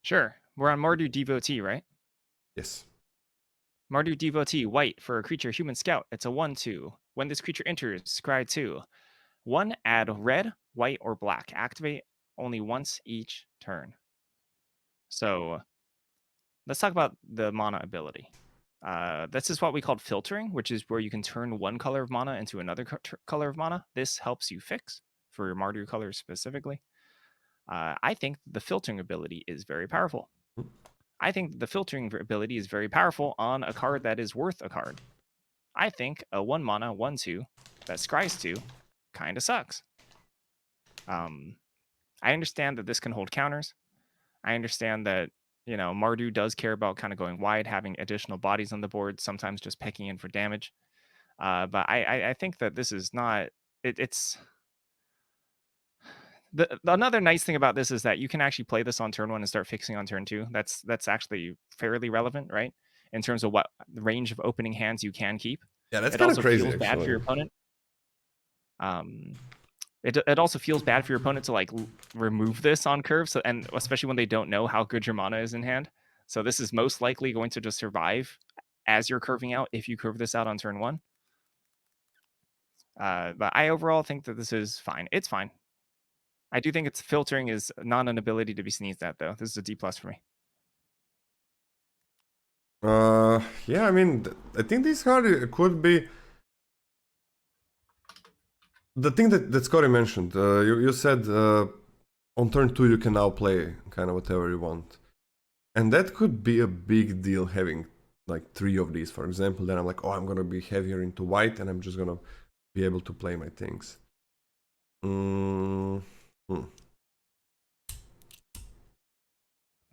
Sure. We're on Mardu Devotee, right? Yes. Mardu Devotee, white for a creature human scout. It's a 1/2. When this creature enters, scry 2. 1, add red, white, or black. Activate only once each turn. So let's talk about the mana ability. This is what we called filtering, which is where you can turn one color of mana into another color of mana. This helps you fix for your Mardu colors specifically. I think the filtering ability is very powerful. I think the filtering ability is very powerful on a card that is worth a card. I think a 1 mana 1/2 that scries 2 kind of sucks. I understand that this can hold counters. I understand that, Mardu does care about kind of going wide, having additional bodies on the board, sometimes just pecking in for damage. But I think that this is not. It's another nice thing about this is that you can actually play this on turn 1 and start fixing on turn 2. That's actually fairly relevant, right? In terms of what range of opening hands you can keep. Yeah, that's It kind of also crazy, feels bad for your actually. opponent. It also feels bad for your opponent to remove this on curve, so, and especially when they don't know how good your mana is in hand. So this is most likely going to just survive as you're curving out if you curve this out on turn 1. But I overall think that this is fine. It's fine. I do think its filtering is not an ability to be sneezed at, though. This is a D+ for me. Yeah, I mean, I think this card could be the thing that Scotty mentioned. You said on turn 2 you can now play kind of whatever you want, and that could be a big deal having like 3 of these, for example. Then I'm like, oh, I'm gonna be heavier into white, and I'm just gonna be able to play my things.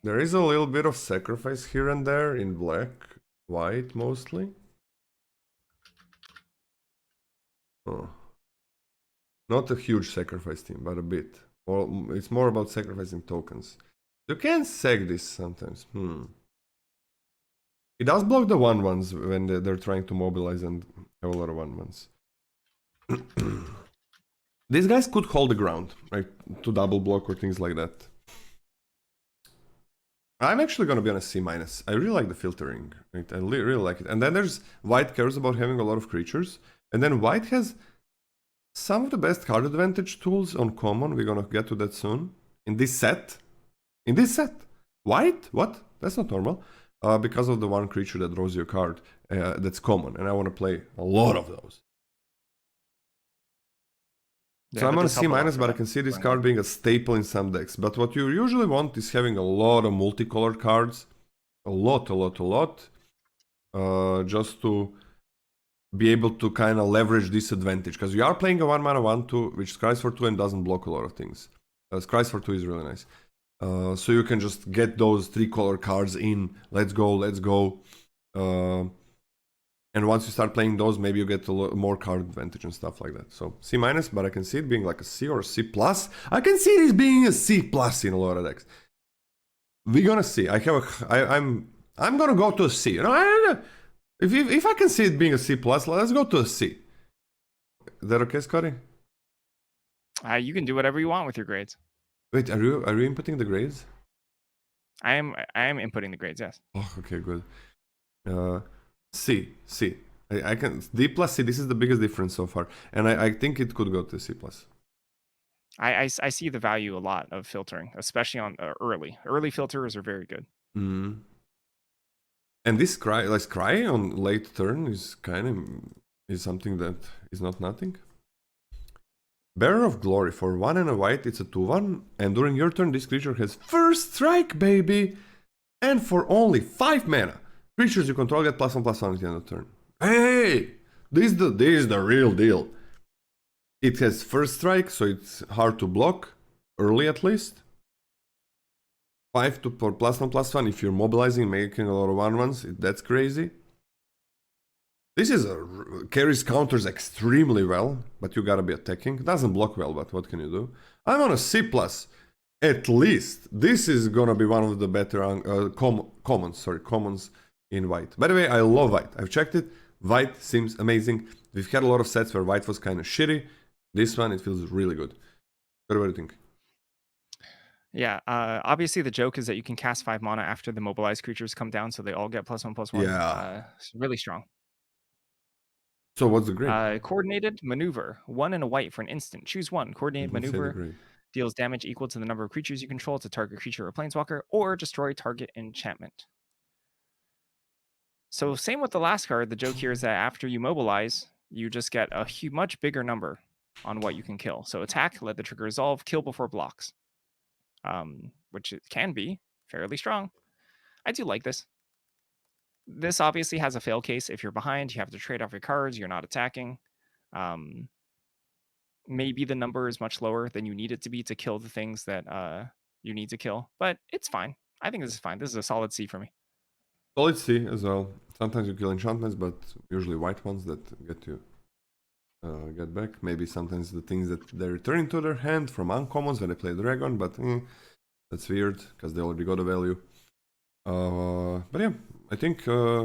There is a little bit of sacrifice here and there in black, white mostly. Oh. Not a huge sacrifice team, but a bit. Well, it's more about sacrificing tokens. You can sack this sometimes. It does block the 1/1s when they're trying to mobilize and have a lot of 1/1s. These guys could hold the ground, right? To double block or things like that. I'm actually gonna be on a C-. I really like the filtering. Right? I really like it. And then there's white cares about having a lot of creatures. And then white has some of the best card advantage tools on common. We're gonna get to that soon. In this set. White? What? That's not normal. Because of the one creature that draws you a card that's common. And I want to play a lot of those. Yeah, so I'm on a C-, but I can see this card being a staple in some decks. But what you usually want is having a lot of multicolored cards. A lot. Just to be able to kind of leverage this advantage. Because you are playing a 1 mana 1/2, which scries for 2 and doesn't block a lot of things. Scries for 2 is really nice. So you can just get those 3-color cards in. Let's go. And once you start playing those, maybe you get a lot more card advantage and stuff like that. So C-, but I can see it being like a C or a C+. I can see this being a C+ in a lot of decks. We're gonna see. I'm gonna go to a C. If I can see it being a C+, let's go to a C. Is that okay, Scotty? You can do whatever you want with your grades. Wait, are you inputting the grades? I am inputting the grades, yes. Oh, okay, good. C. I can D+, C. This is the biggest difference so far, and I think it could go to C+. I see the value a lot of filtering, especially on early. Early filters are very good. And this scry on late turn is something that is not nothing. Bearer of Glory, for 1 and a white, it's a 2/1, and during your turn this creature has first strike, baby! And for only 5 mana, creatures you control get +1/+1 at the end of the turn. Hey! This is the real deal. It has first strike, so it's hard to block, early at least. 5 for +1/+1, if you're mobilizing, making a lot of 1/1s, that's crazy. This is carries counters extremely well, but you gotta be attacking. It doesn't block well, but what can you do? I'm on a C+. At least. This is gonna be one of the better commons in white. By the way, I love white. I've checked it. White seems amazing. We've had a lot of sets where white was kind of shitty. This one, it feels really good. What do you think? Yeah, obviously the joke is that you can cast 5 mana after the mobilized creatures come down, so they all get +1/+1. Yeah. It's really strong. So what's the grade? Coordinated Maneuver, 1 and a white for an instant. Choose one. Coordinated Didn't say the Maneuver grade. deals damage equal to the number of creatures you control to target creature or planeswalker, or destroy target enchantment. So same with the last card. The joke here is that after you mobilize, you just get a much bigger number on what you can kill. So attack, let the trigger resolve, kill before blocks, which it can be fairly strong. I do like this. This obviously has a fail case. If you're behind, you have to trade off your cards. You're not attacking. Um, maybe the number is much lower than you need it to be to kill the things that you need to kill, but it's fine. I think this is fine. This is a solid C for me. Solid C as well. Sometimes you kill enchantments, but usually white ones that get you get back. Maybe sometimes the things that they return to their hand from uncommons when they play dragon, but that's weird because they already got a value. But yeah, I think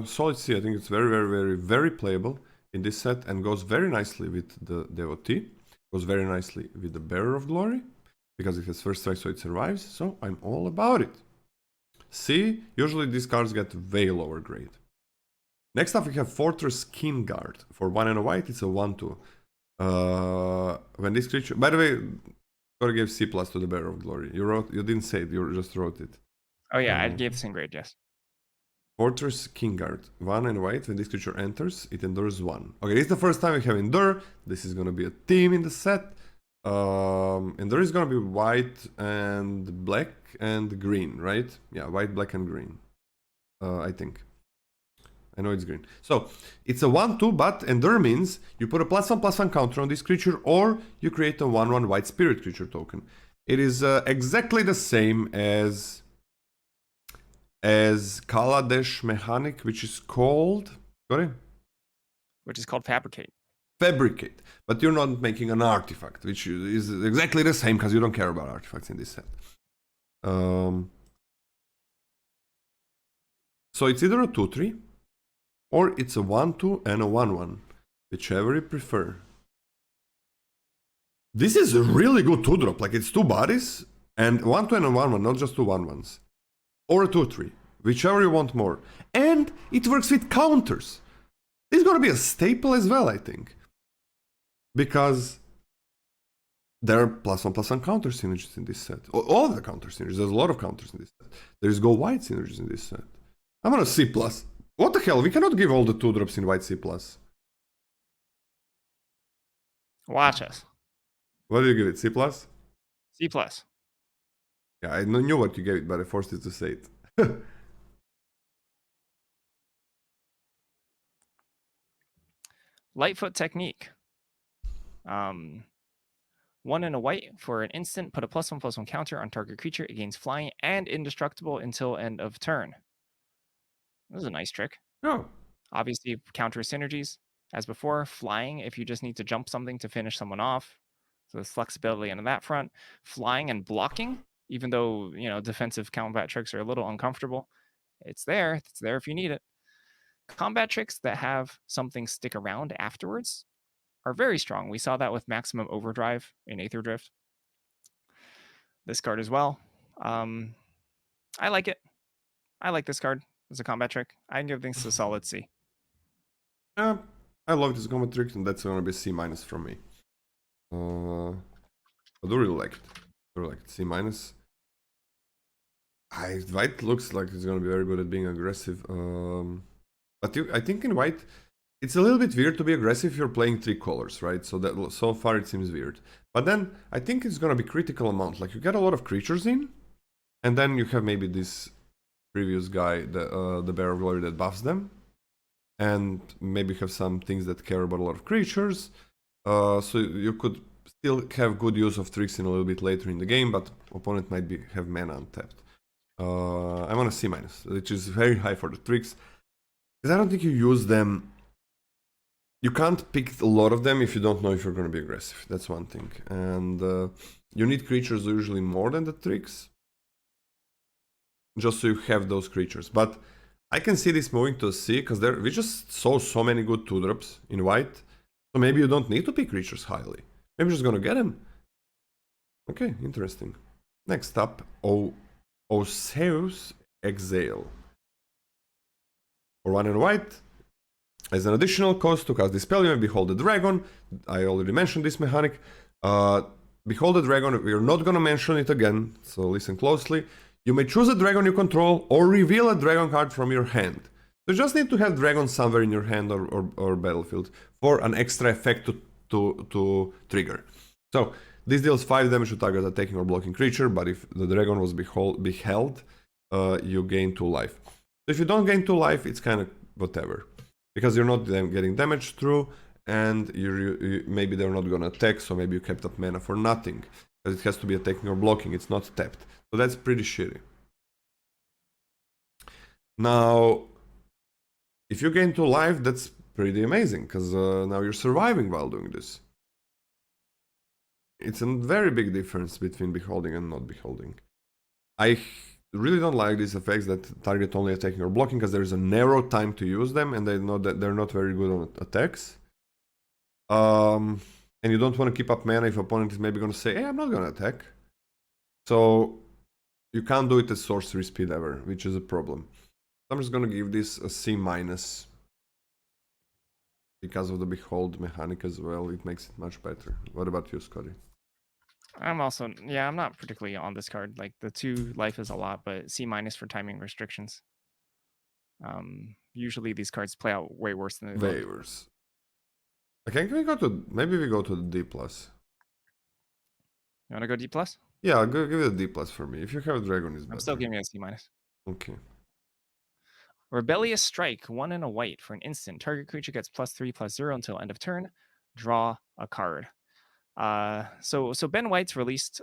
solid C. I think it's very, very, very, very playable in this set and goes very nicely with the Devotee. Goes very nicely with the Bearer of Glory because it has first strike, so it survives. So I'm all about it. C. Usually these cards get way lower grade. Next up we have Fortress King Guard. For 1 and a white, it's a 1/2. When this creature... By the way, Corey gave C+ to the Bearer of Glory. You didn't say it, you just wrote it. Oh yeah, I gave the same grade, yes. Fortress King Guard. 1 and white, when this creature enters, it endures 1. Okay, this is the first time we have Endure. This is gonna be a theme in the set. Endure is gonna be white and black and green, right? Yeah, white, black and green. I think. I know it's green. So, it's a 1/2, but Endure means you put a +1/+1 counter on this creature, or you create a 1/1 white spirit creature token. It is exactly the same as Kaladesh mechanic, which is called... Sorry? Which is called Fabricate. Fabricate. But you're not making an artifact, which is exactly the same, because you don't care about artifacts in this set. So it's either a 2/3, or it's a 1/2 and a 1/1, whichever you prefer. This is a really good 2-drop, like it's 2 bodies, and 1/2 and a 1/1, not just 2 1/1s. Or a 2/3, whichever you want more. And it works with counters. This is gonna be a staple as well, I think. Because there are +1/+1 counter synergies in this set. All of the counter synergies, there's a lot of counters in this set. There is go white synergies in this set. I'm on a C+. What the hell? We cannot give all the 2-drops in white C+. Watch us. What do you give it? C+? C+. Yeah, I knew what you gave it, but I forced you to say it. Lightfoot Technique. 1 and a white for an instant, put a +1/+1 counter on target creature. It gains flying and indestructible until end of turn. This is a nice trick. Oh. Obviously, counter synergies. As before, flying if you just need to jump something to finish someone off. So there's flexibility on that front. Flying and blocking, even though, defensive combat tricks are a little uncomfortable. It's there. It's there if you need it. Combat tricks that have something stick around afterwards are very strong. We saw that with Maximum Overdrive in Aether Drift. This card as well. I like it. I like this card as a combat trick. I can give things a solid C. I love this combat trick, and that's gonna be C- from me. I do really like it. C-. White looks like it's gonna be very good at being aggressive. But I think in white, it's a little bit weird to be aggressive if you're playing 3 colors, right? So far it seems weird. But then I think it's gonna be critical amount. Like you get a lot of creatures in, and then you have maybe this previous guy, the Bearer of Glory, that buffs them, and maybe have some things that care about a lot of creatures. So you could still have good use of tricks in a little bit later in the game, but opponent might have mana untapped. I'm on a C-, which is very high for the tricks, because I don't think you use them. You can't pick a lot of them if you don't know if you're going to be aggressive. That's one thing. And you need creatures usually more than the tricks, just so you have those creatures. But I can see this moving to a C, because we just saw so many good 2-drops in white. So maybe you don't need to pick creatures highly. Maybe you're just going to get them. Okay, interesting. Next up, Oseus Exhale. For 1 and white, as an additional cost to cast this spell, you may behold the dragon. I already mentioned this mechanic. Behold the dragon, we are not gonna mention it again, so listen closely. You may choose a dragon you control or reveal a dragon card from your hand. You just need to have dragon somewhere in your hand or battlefield for an extra effect to trigger. So this deals 5 damage to target attacking or blocking creature, but if the dragon was beheld, you gain 2 life. If you don't gain 2 life, it's kind of whatever, because you're not getting damage through, and maybe they're not gonna attack, so maybe you kept up mana for nothing, because it has to be attacking or blocking, it's not tapped. So that's pretty shitty. Now, if you gain 2 life, that's pretty amazing, because now you're surviving while doing this. It's a very big difference between beholding and not beholding. I really don't like these effects that target only attacking or blocking, because there's a narrow time to use them, and they know that they're not very good on attacks. And you don't want to keep up mana if opponent is maybe going to say, hey, I'm not going to attack. So you can't do it at sorcery speed ever, which is a problem. I'm just going to give this a C-, because of the behold mechanic as well. It makes it much better. What about you, Scotty? I'm also, yeah, I'm not particularly on this card. Like the 2 life is a lot, but C- for timing restrictions. Usually these cards play out way worse than they Way look. worse. Okay, can we go to, maybe we go to the D+. You want to go D+? Yeah, I'll give it a D+ for me. If you have a dragon, it's better. I'm still giving it a C-. Okay. Rebellious Strike, 1 and a white. For an instant, target creature gets +3/+0 until end of turn. Draw a card. So Ben White's released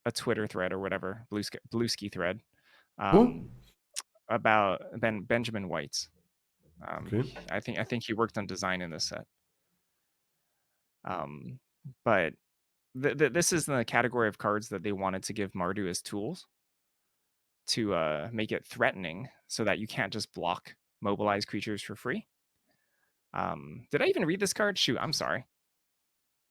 a Twitter thread or whatever, Bluesky thread, Who? about Benjamin White. Okay. I think he worked on design in this set. But this is in the category of cards that they wanted to give Mardu as tools to make it threatening, so that you can't just block mobilize creatures for free. Did I even read this card? Shoot, I'm sorry.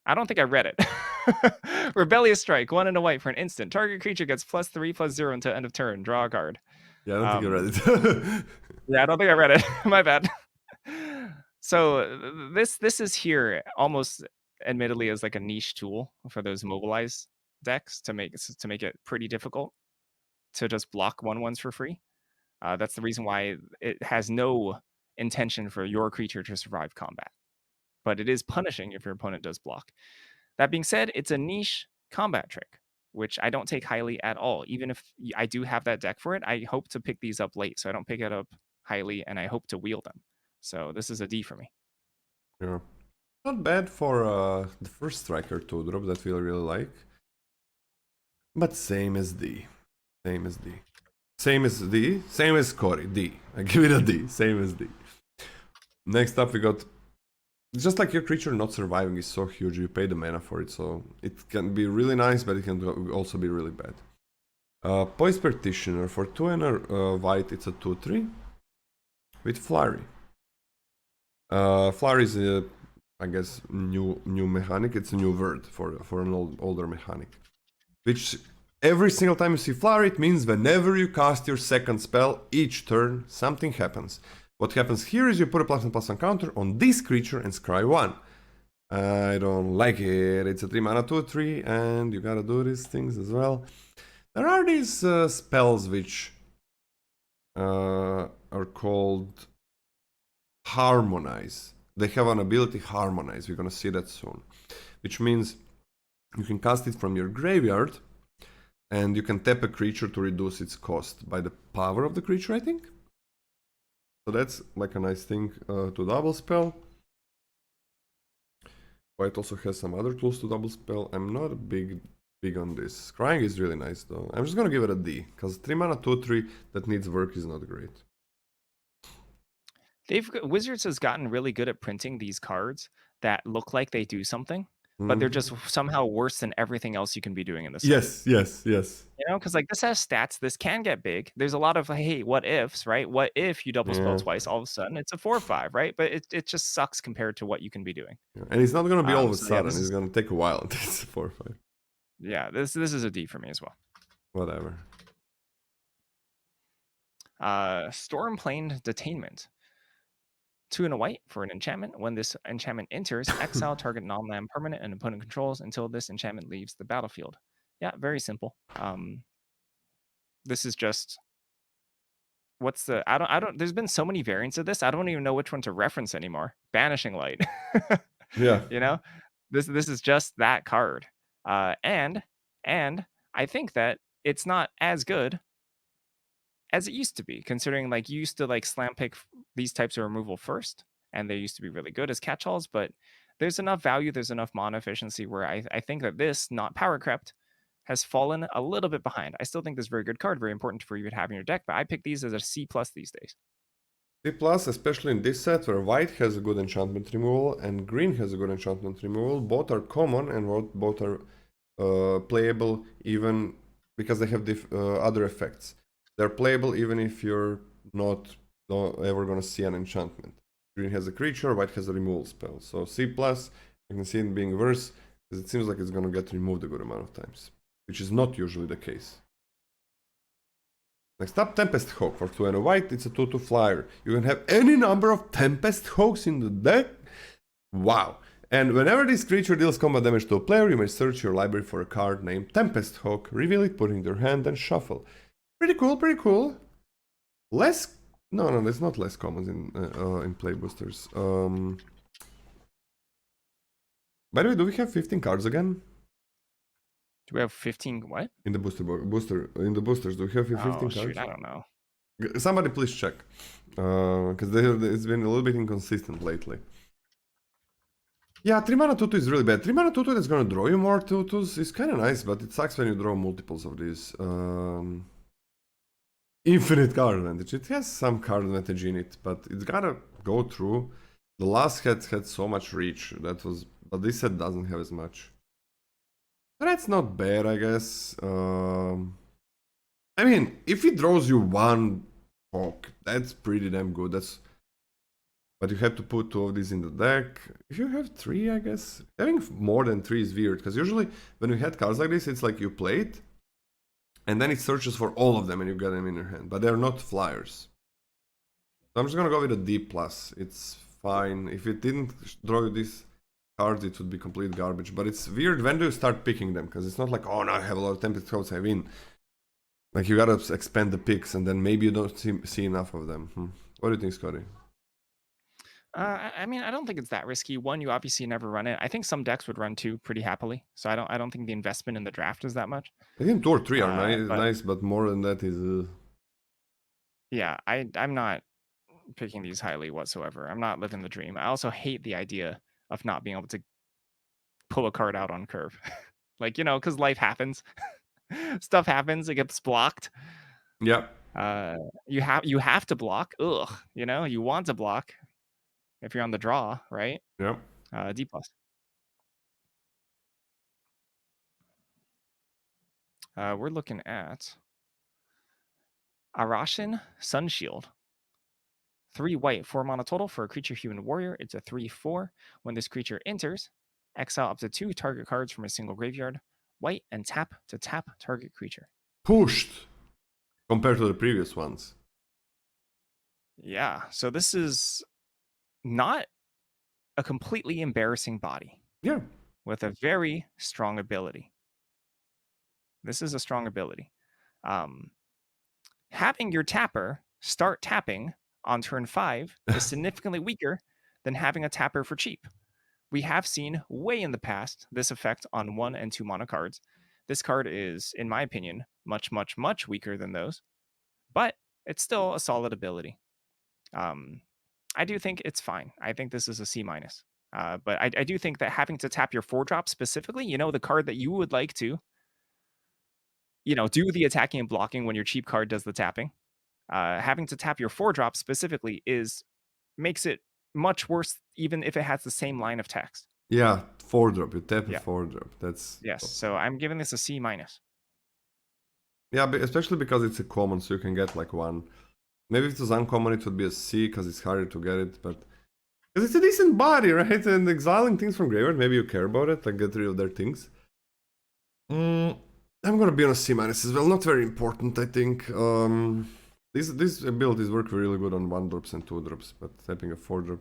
I don't think I read it. Rebellious Strike, 1 and a white. For an instant, target creature gets +3/+0 until end of turn. Draw a card. Yeah, I don't think I read it. Yeah, I don't think I read it. My bad. So this is here almost admittedly as like a niche tool for those mobilize decks to make it pretty difficult to just block 1/1s for free. That's the reason why it has no intention for your creature to survive combat, but it is punishing if your opponent does block. That being said, it's a niche combat trick, which I don't take highly at all. Even if I do have that deck for it, I hope to pick these up late, so I don't pick it up highly, and I hope to wield them. So this is a D for me. Yeah. Not bad for the first striker 2-drop that we really like. But same as D. Same as D. Same as D. Same as Cory. D. I give it a D. Same as D. Next up we got... Just like your creature not surviving is so huge, you pay the mana for it, so it can be really nice, but it can also be really bad. Poise Petitioner, for 2 and a white, it's a 2/3 with Flurry. Flurry is a, I guess, new mechanic. It's a new word for an older mechanic. Which, every single time you see Flurry, it means whenever you cast your second spell, each turn, something happens. What happens here is you put a +1/+1 counter on this creature and scry 1. I don't like it. It's a 3 mana 2/3, and you gotta do these things as well. There are these spells which are called Harmonize. They have an ability Harmonize. We're gonna see that soon. Which means you can cast it from your graveyard, and you can tap a creature to reduce its cost by the power of the creature, I think. So that's like a nice thing to double spell. White also has some other tools to double spell. I'm not big on this. Scrying is really nice though. I'm just gonna give it a D, because 3 mana 2/3 that needs work is not great. Wizards has gotten really good at printing these cards that look like they do something, but they're just somehow worse than everything else you can be doing in the set. Yes. You know, because like this has stats. This can get big. There's a lot of hey, what ifs, right? What if you double spell twice? All of a sudden, it's a 4/5, right? But it just sucks compared to what you can be doing. Yeah. And it's not gonna be all of a So yeah, sudden. It's gonna take a while until it's 4/5. yeah, this is a D for me as well. Whatever. Stormplane Detainment. 2 and a white for an enchantment. When this enchantment enters, exile target non-land permanent and opponent controls until this enchantment leaves the battlefield. Yeah, very simple. This is just what's the I don't there's been so many variants of this. I don't even know which one to reference anymore. Banishing Light. Yeah. You know? This is just that card. And I think that it's not as good as it used to be, considering like you used to like slam pick these types of removal first, and they used to be really good as catch-alls, but there's enough value, there's enough mana efficiency where I think that this, not power crept, has fallen a little bit behind. I still think this is a very good card, very important for you to have in your deck, but I pick these as a C plus these days. C plus, especially in this set where white has a good enchantment removal and green has a good enchantment removal. Both are common and both are playable even because they have other effects. They're playable even if you're not ever gonna see an enchantment. Green has a creature, white has a removal spell. So C plus, I can see it being worse because it seems like it's gonna get removed a good amount of times, which is not usually the case. Next up, Tempest Hawk for 2 and a white. It's a 2/2 flyer. You can have any number of Tempest Hawks in the deck. Wow. And whenever this creature deals combat damage to a player, you may search your library for a card named Tempest Hawk, reveal it, put it in your hand, and shuffle. Pretty cool, pretty cool. Less... No, there's not less commons in play boosters. By the way, do we have 15 cards again? Do we have 15 what? In the in the boosters, do we have 15 cards? Shoot, I don't know. Somebody please check. Because it's been a little bit inconsistent lately. Yeah, 3 mana tutu is really bad. 3 mana tutu that's gonna draw you more tutus is kinda nice, but it sucks when you draw multiples of these. Infinite card advantage. It has some card advantage in it, but it's gotta go through. The last set had so much reach, but this set doesn't have as much. That's not bad, I guess. I mean, if it draws you one hawk, that's pretty damn good. But you have to put 2 of these in the deck. If you have 3, I guess. Having more than 3 is weird, because usually when you had cards like this, it's like you play it, and then it searches for all of them and you get them in your hand. But they're not flyers. So I'm just gonna go with a D+. It's fine. If it didn't draw you these cards, it would be complete garbage. But it's weird, when do you start picking them? Because it's not like, oh, now I have a lot of Tempest Hawks, I win. Like, you gotta expand the picks, and then maybe you don't see enough of them. What do you think, Scotty? I mean, I don't think it's that risky. One, you obviously never run it. I think some decks would run 2 pretty happily. So I don't think the investment in the draft is that much. I think 2 or 3 are nice, but more than that is... Yeah, I'm not picking these highly whatsoever. I'm not living the dream. I also hate the idea of not being able to pull a card out on curve. Like, because life happens. Stuff happens, it gets blocked. Yeah. You have to block. Ugh, you want to block if you're on the draw, right? Yeah. D+. We're looking at Arashin Sunshield. 3 white, 4 mana total for a creature human warrior. It's a 3/4. When this creature enters, exile up to 2 target cards from a single graveyard, white, and tap to tap target creature. Pushed compared to the previous ones. Yeah, so this is not a completely embarrassing body. Yeah. With a very strong ability. This is a strong ability. Having your tapper start tapping on turn 5 is significantly weaker than having a tapper for cheap. We have seen way in the past this effect on 1 and 2 mana cards. This card is, in my opinion, much, much, much weaker than those, but it's still a solid ability. I do think it's fine. I think this is a C-. But I do think that having to tap your 4-drop specifically, the card that you would like to, do the attacking and blocking when your cheap card does the tapping. Having to tap your 4-drop specifically makes it much worse, even if it has the same line of text. Yeah, 4-drop. You tap a 4-drop. That's... Yes, so I'm giving this a C-. Yeah, especially because it's a common, so you can get like 1. Maybe if it was uncommon, it would be a C, because it's harder to get it, but... Because it's a decent body, right? And exiling things from graveyard, maybe you care about it, like get rid of their things. I'm gonna be on a C minus as well. Not very important, I think. These abilities work really good on 1 drops and 2 drops, but tapping a 4 drop,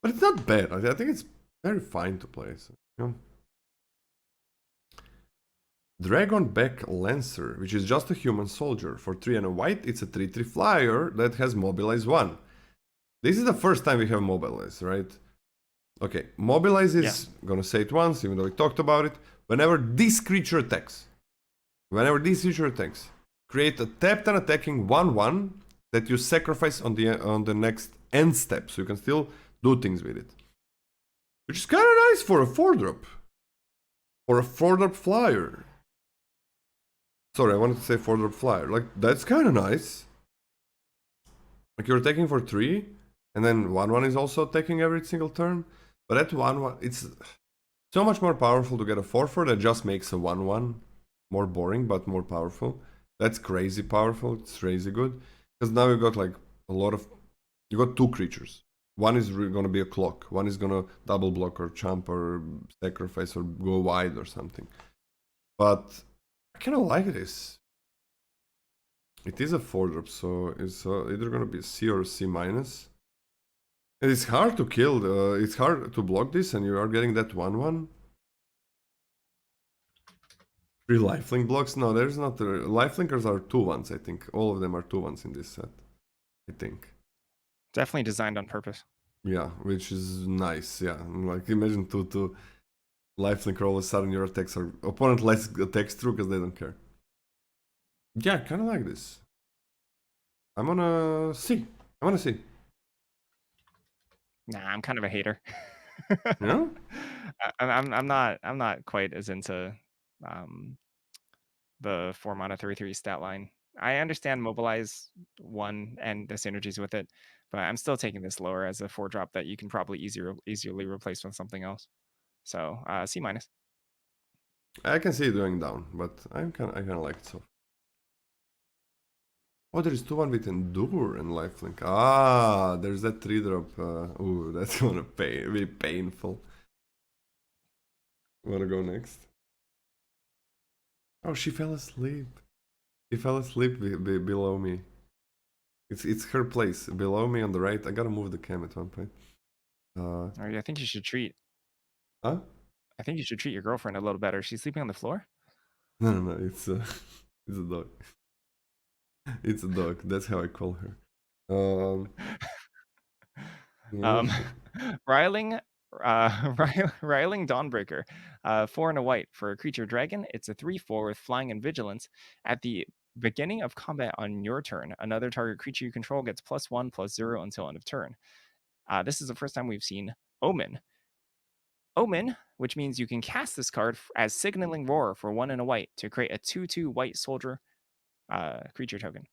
but it's not bad. I think it's very fine to play. So, you know. Dragonback Lancer, which is just a human soldier. For 3 and a white, it's a 3/3 flyer that has mobilize 1. This is the first time we have mobilize, right? Okay, mobilize is, gonna say it once, even though we talked about it. Whenever this creature attacks, create a tapped and attacking 1/1 that you sacrifice on the next end step, so you can still do things with it. Which is kind of nice for a 4-drop. Or a 4-drop flyer. Sorry, I wanted to say 4-drop flyer. Like, that's kind of nice. Like, you're attacking for 3, and then 1/1 is also attacking every single turn. But that 1/1, it's so much more powerful to get a 4/4 that just makes a 1/1 more boring, but more powerful. That's crazy powerful. It's crazy good. Because now you got like a lot of... You got 2 creatures. One is gonna be a clock. One is gonna double block or chump or sacrifice or go wide or something. But I kind of like this. It is a 4-drop, so it's either gonna be a C or a C minus. And it's hard to kill. It's hard to block this, and you are getting that 1/1. 3 lifelink blocks? No, there's not. Lifelinkers are 2/1s, I think. All of them are 2/1s in this set, I think. Definitely designed on purpose. Yeah, which is nice. Yeah, like imagine 2/2 lifelinker. All of a sudden, your attacks are opponent lets attacks through because they don't care. Yeah, kind of like this. I'm on a C. I'm on a C. Nah, I'm kind of a hater. Yeah. I'm not quite as into the 4 mana 3/3 stat line. I understand mobilize 1 and the synergies with it, but I'm still taking this lower as a 4-drop that you can probably easily replace with something else. So C minus. I can see it going down, but I kind of like it so. Oh, there is 2/1 with endure and lifelink. Ah, there's that 3-drop. Ooh, that's gonna be painful. Wanna go next? Oh, she fell asleep. She fell asleep below me. It's her place below me on the right. I gotta move the cam at one point. I think you should treat. Huh? I think you should treat your girlfriend a little better. She's sleeping on the floor. No. It's it's a dog. It's a dog. That's how I call her. Yeah. Riling, Riling Dawnbreaker, 4 and a white for a creature dragon. It's a 3/4 with flying and vigilance. At the beginning of combat on your turn, another target creature you control gets +1/+0 until end of turn. This is the first time we've seen Omen. Omen, which means you can cast this card as Signaling Roar for 1 and a white to create a 2/2 white soldier creature token.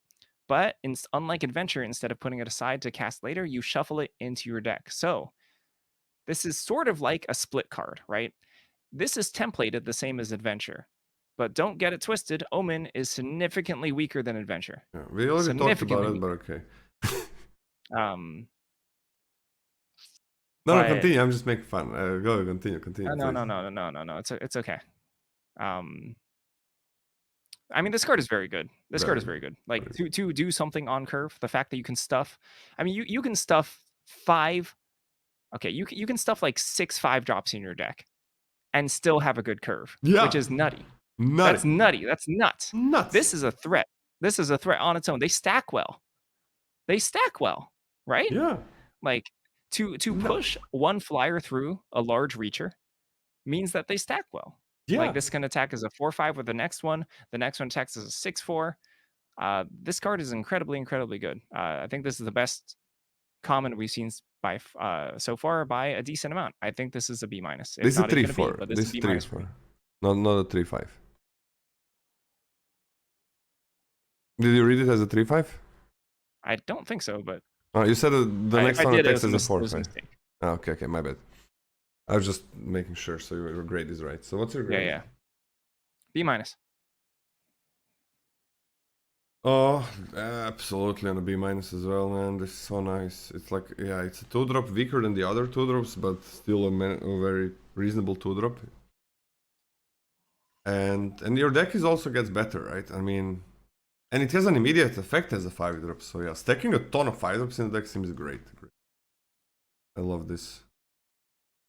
But unlike Adventure, instead of putting it aside to cast later, you shuffle it into your deck. So this is sort of like a split card, right? This is templated the same as Adventure. But don't get it twisted, Omen is significantly weaker than Adventure. Yeah, we already talked about it, but okay. Um, No, but continue. I'm just making fun. Go, continue. no. It's okay. I mean, this card is very good. This card is very good. Like to do something on curve, the fact that you can stuff. I mean, you can stuff 5. Okay, you can stuff like 6 5-drops in your deck and still have a good curve, Yeah. which is nutty. Nutty. That's nutty. That's nuts. Nuts. This is a threat. This is a threat on its own. They stack well. They stack well, right? Yeah. Like to push one flyer through a large reacher means that they stack well. Yeah. Like this can attack as a 4/5 with the next one. The next one attacks as a 6/4. This card is incredibly good. I think this is the best common we've seen by so far by a decent amount. I think this is a B minus. This is a 3/4. But this is B minus 3/4. Not a 3/5. Did you read it as a 3/5? I don't think so, but Oh, you said the next one attacks as a 4/5. Oh, okay, my bad. I was just making sure so your grade is right. So what's your grade? Yeah. B minus. Oh, absolutely on a B minus as well, man. This is so nice. It's like, yeah, it's a 2-drop weaker than the other 2-drops, but still a very reasonable 2-drop. And your deck is also gets better, right? I mean, and it has an immediate effect as a 5-drop. So yeah, stacking a ton of 5-drops in the deck seems great. I love this.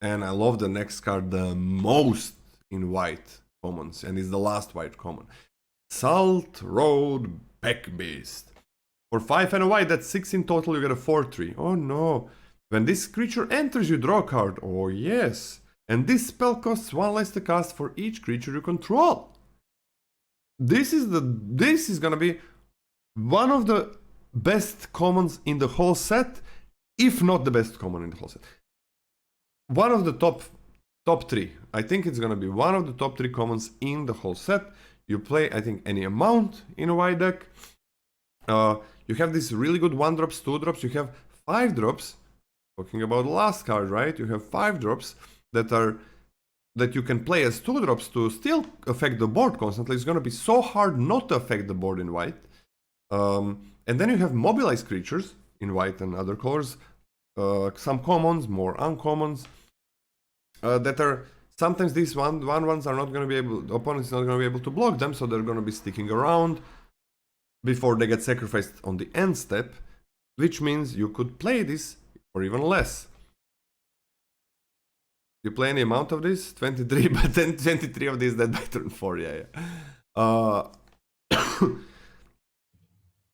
And I love the next card the most in white commons, and it's the last white common. Salt Road Beast. For 5 and a white, that's 6 in total, you get a 4-3. Oh no. When this creature enters, you draw a card. Oh yes. And this spell costs 1 less to cast for each creature you control. This is gonna be one of the best commons in the whole set, if not the best common in the whole set. One of the top 3. I think it's gonna be one of the top 3 commons in the whole set. You play, I think, any amount in a white deck. You have these really good 1-drops, 2-drops. You have 5-drops. Talking about the last card, right? You have 5-drops that you can play as 2-drops to still affect the board constantly. It's gonna be so hard not to affect the board in white. And then you have mobilized creatures in white and other colors. Some commons, more uncommons. That are sometimes these ones are not going to be able. The opponent is not going to be able to block them, so they're going to be sticking around before they get sacrificed on the end step, which means you could play this for even less. You play any amount of this, 23, but then 23 of these dead by turn 4. Yeah.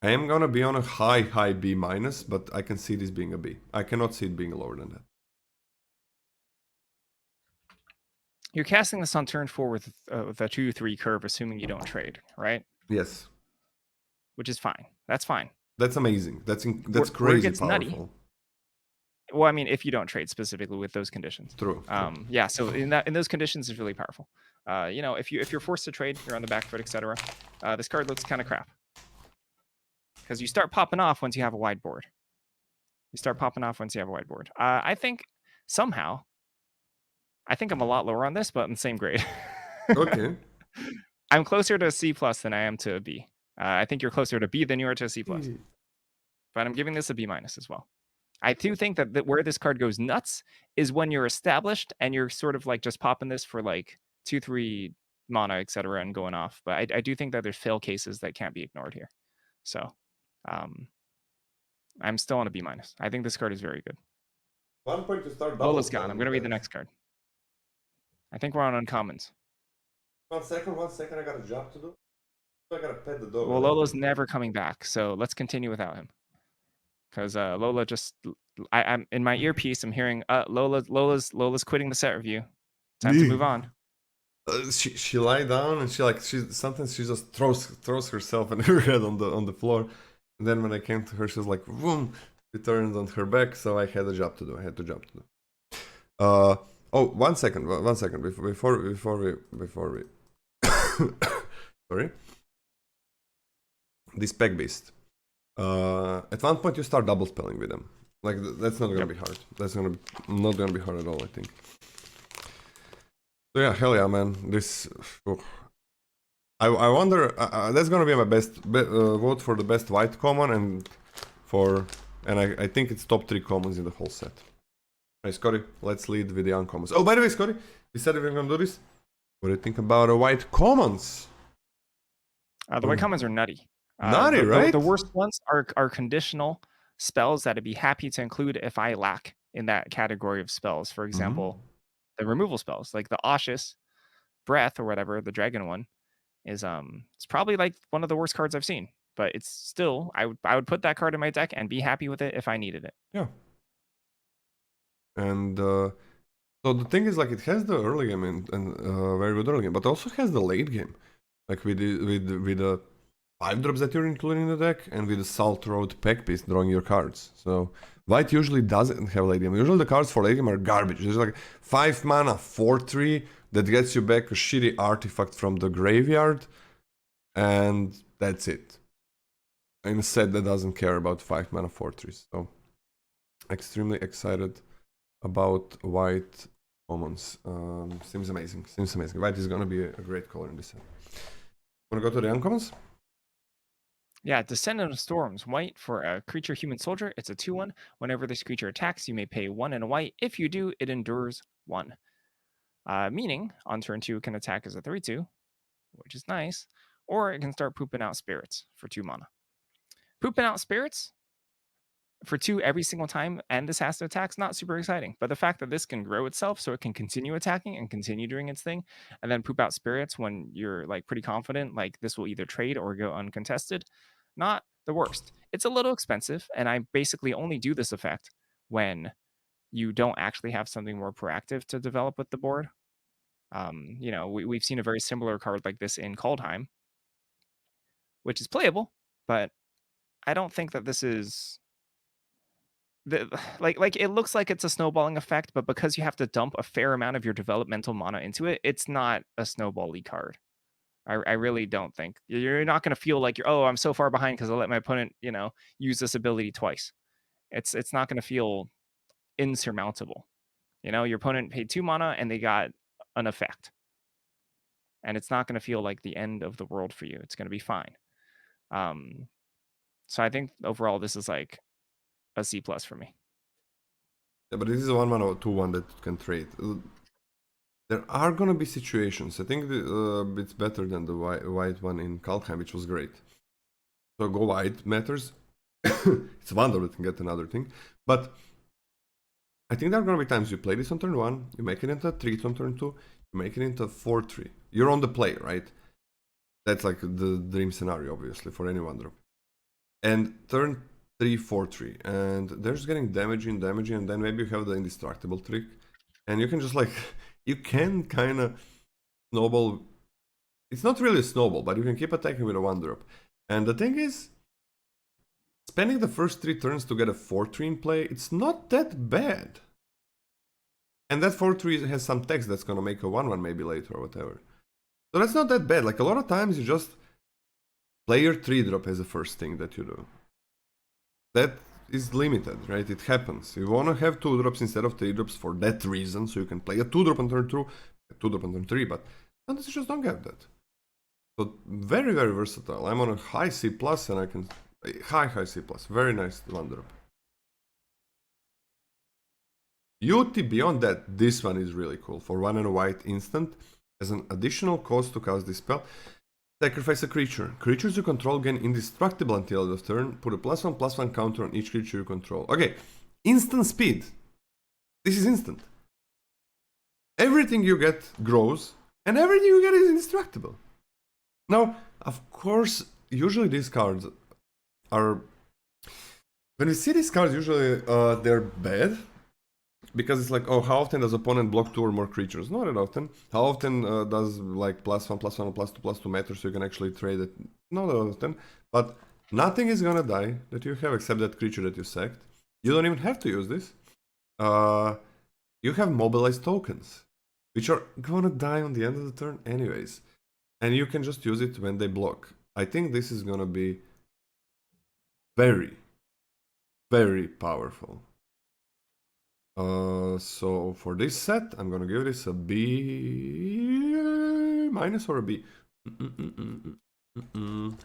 I am gonna be on a high B minus, but I can see this being a B. I cannot see it being lower than that. You're casting this on turn 4 with a 2-3 curve, assuming you don't trade, right? Yes. Which is fine. That's fine. That's amazing. That's Where crazy it gets powerful. nutty. Well, I mean, if you don't trade specifically with those conditions. True. Yeah. So in those conditions, is really powerful. If you're forced to trade, you're on the back foot, etc. This card looks kind of crap because you start popping off once you have a wide board. I think somehow, I think I'm a lot lower on this, but in the same grade. Okay. I'm closer to a C plus than I am to a B. I think you're closer to B than you are to a C plus. But I'm giving this a B minus as well. I do think that where this card goes nuts is when you're established and you're sort of like just popping this for like 2-3 mana, etc., and going off. But I do think that there's fail cases that can't be ignored here. So I'm still on a B minus. I think this card is very good. 1 point to start. Lola's gone. I'm going to read the next card. I think we're on uncommons. 1 second. I got a job to do. I got to pet the dog. Well, Lola's never coming back, so let's continue without him. Because Lola just, I'm in my earpiece. I'm hearing Lola's quitting the set review. Time to move on. She lie down and sometimes she just throws herself and her head on the floor. And then when I came to her, she was like, boom, she turned on her back. So I had a job to do. Oh, 1 second. Before we sorry. This Peg Beast. At one point you start double spelling with them. Like that's not gonna be hard. That's not gonna be hard at all, I think. So yeah, hell yeah, man. This. I wonder. That's gonna be my best vote for the best white common, and I think it's top 3 commons in the whole set. Hey, Scotty, let's lead with the uncommons. Oh, by the way, Scotty, we said we were gonna do this. What do you think about the white commons? The white commons are nutty. Right? The worst ones are conditional spells that I'd be happy to include if I lack in that category of spells. For example, the removal spells, like the Aushus Breath or whatever, the dragon one, is it's probably like one of the worst cards I've seen. But it's still, I would put that card in my deck and be happy with it if I needed it. Yeah. And so the thing is, like, it has the early game and very good early game, but also has the late game, like with the 5-drops that you're including in the deck, and with the Salt Road Peg Beast drawing your cards. So white usually doesn't have late game. Usually the cards for late game are garbage. There's like 5 mana 4/3 that gets you back a shitty artifact from the graveyard, and that's it. In a set that doesn't care about 5 mana 4/3. So extremely excited about white commons. Seems amazing. White is gonna be a great color in this set. Wanna go to the uncommons? Yeah, Descendant of Storms, white for a creature human soldier. It's a 2/1. Whenever this creature attacks, you may pay 1 and a white. If you do, it endures 1. Meaning, on turn 2, it can attack as a 3/2. which is nice, or it can start pooping out spirits for 2 mana. Pooping out spirits for 2 every single time, and this has to attack is not super exciting. But the fact that this can grow itself so it can continue attacking and continue doing its thing, and then poop out spirits when you're like pretty confident, like this will either trade or go uncontested, not the worst. It's a little expensive, and I basically only do this effect when you don't actually have something more proactive to develop with the board. We've seen a very similar card like this in Kaldheim, which is playable, but I don't think that this is the like it looks like it's a snowballing effect, but because you have to dump a fair amount of your developmental mana into it, it's not a snowbally card. I really don't think you're not going to feel like I'm so far behind because I let my opponent use this ability twice. It's not going to feel insurmountable. Your opponent paid 2 mana and they got an effect, and it's not going to feel like the end of the world for you. It's going to be fine. Um, so I think overall this is like a C plus for me. Yeah, but this is a 1 mana 2/1 that can trade. There are gonna be situations. I think it's better than the white one in Kalkheim, which was great. So go white matters. It's wonder that can get another thing. But I think there are gonna be times you play this on turn 1, you make it into 3 on turn 2, you make it into 4/3. You're on the play, right? That's like the dream scenario, obviously, for any 1-drop. And turn 3, 4/3. And they're just getting damaging, and then maybe you have the indestructible trick. And you can just like, you can kind of snowball. It's not really a snowball, but you can keep attacking with a 1-drop. And the thing is, spending the first 3 turns to get a 4/3 in play, it's not that bad. And that 4/3 has some text that's gonna make a 1/1 maybe later or whatever. So that's not that bad. Like a lot of times you just play your 3-drop as the first thing that you do. That is limited, right? It happens. You wanna have 2-drops instead of 3-drops for that reason, so you can play a 2-drop on turn 2, a 2-drop on turn 3, but sometimes you just don't get that. So very, very versatile. I'm on a high C+, and I can... High C+. Very nice 1-drop. UT beyond that, this one is really cool. For 1 and a white instant, as an additional cost to cast this spell, sacrifice a creature. Creatures you control gain indestructible until end of turn. Put a +1/+1 counter on each creature you control. Okay, instant speed. This is instant. Everything you get grows, and everything you get is indestructible. Now, of course, usually these cards are... When we see these cards, usually they're bad. Because it's like, oh, how often does opponent block 2 or more creatures? Not that often. How often does like +1/+1 or +2/+2 matter so you can actually trade it? Not that often. But nothing is gonna die that you have except that creature that you sacked. You don't even have to use this. You have mobilized tokens, which are gonna die on the end of the turn anyways. And you can just use it when they block. I think this is gonna be very, very powerful. So for this set, I'm gonna give this a B minus or a B. I'm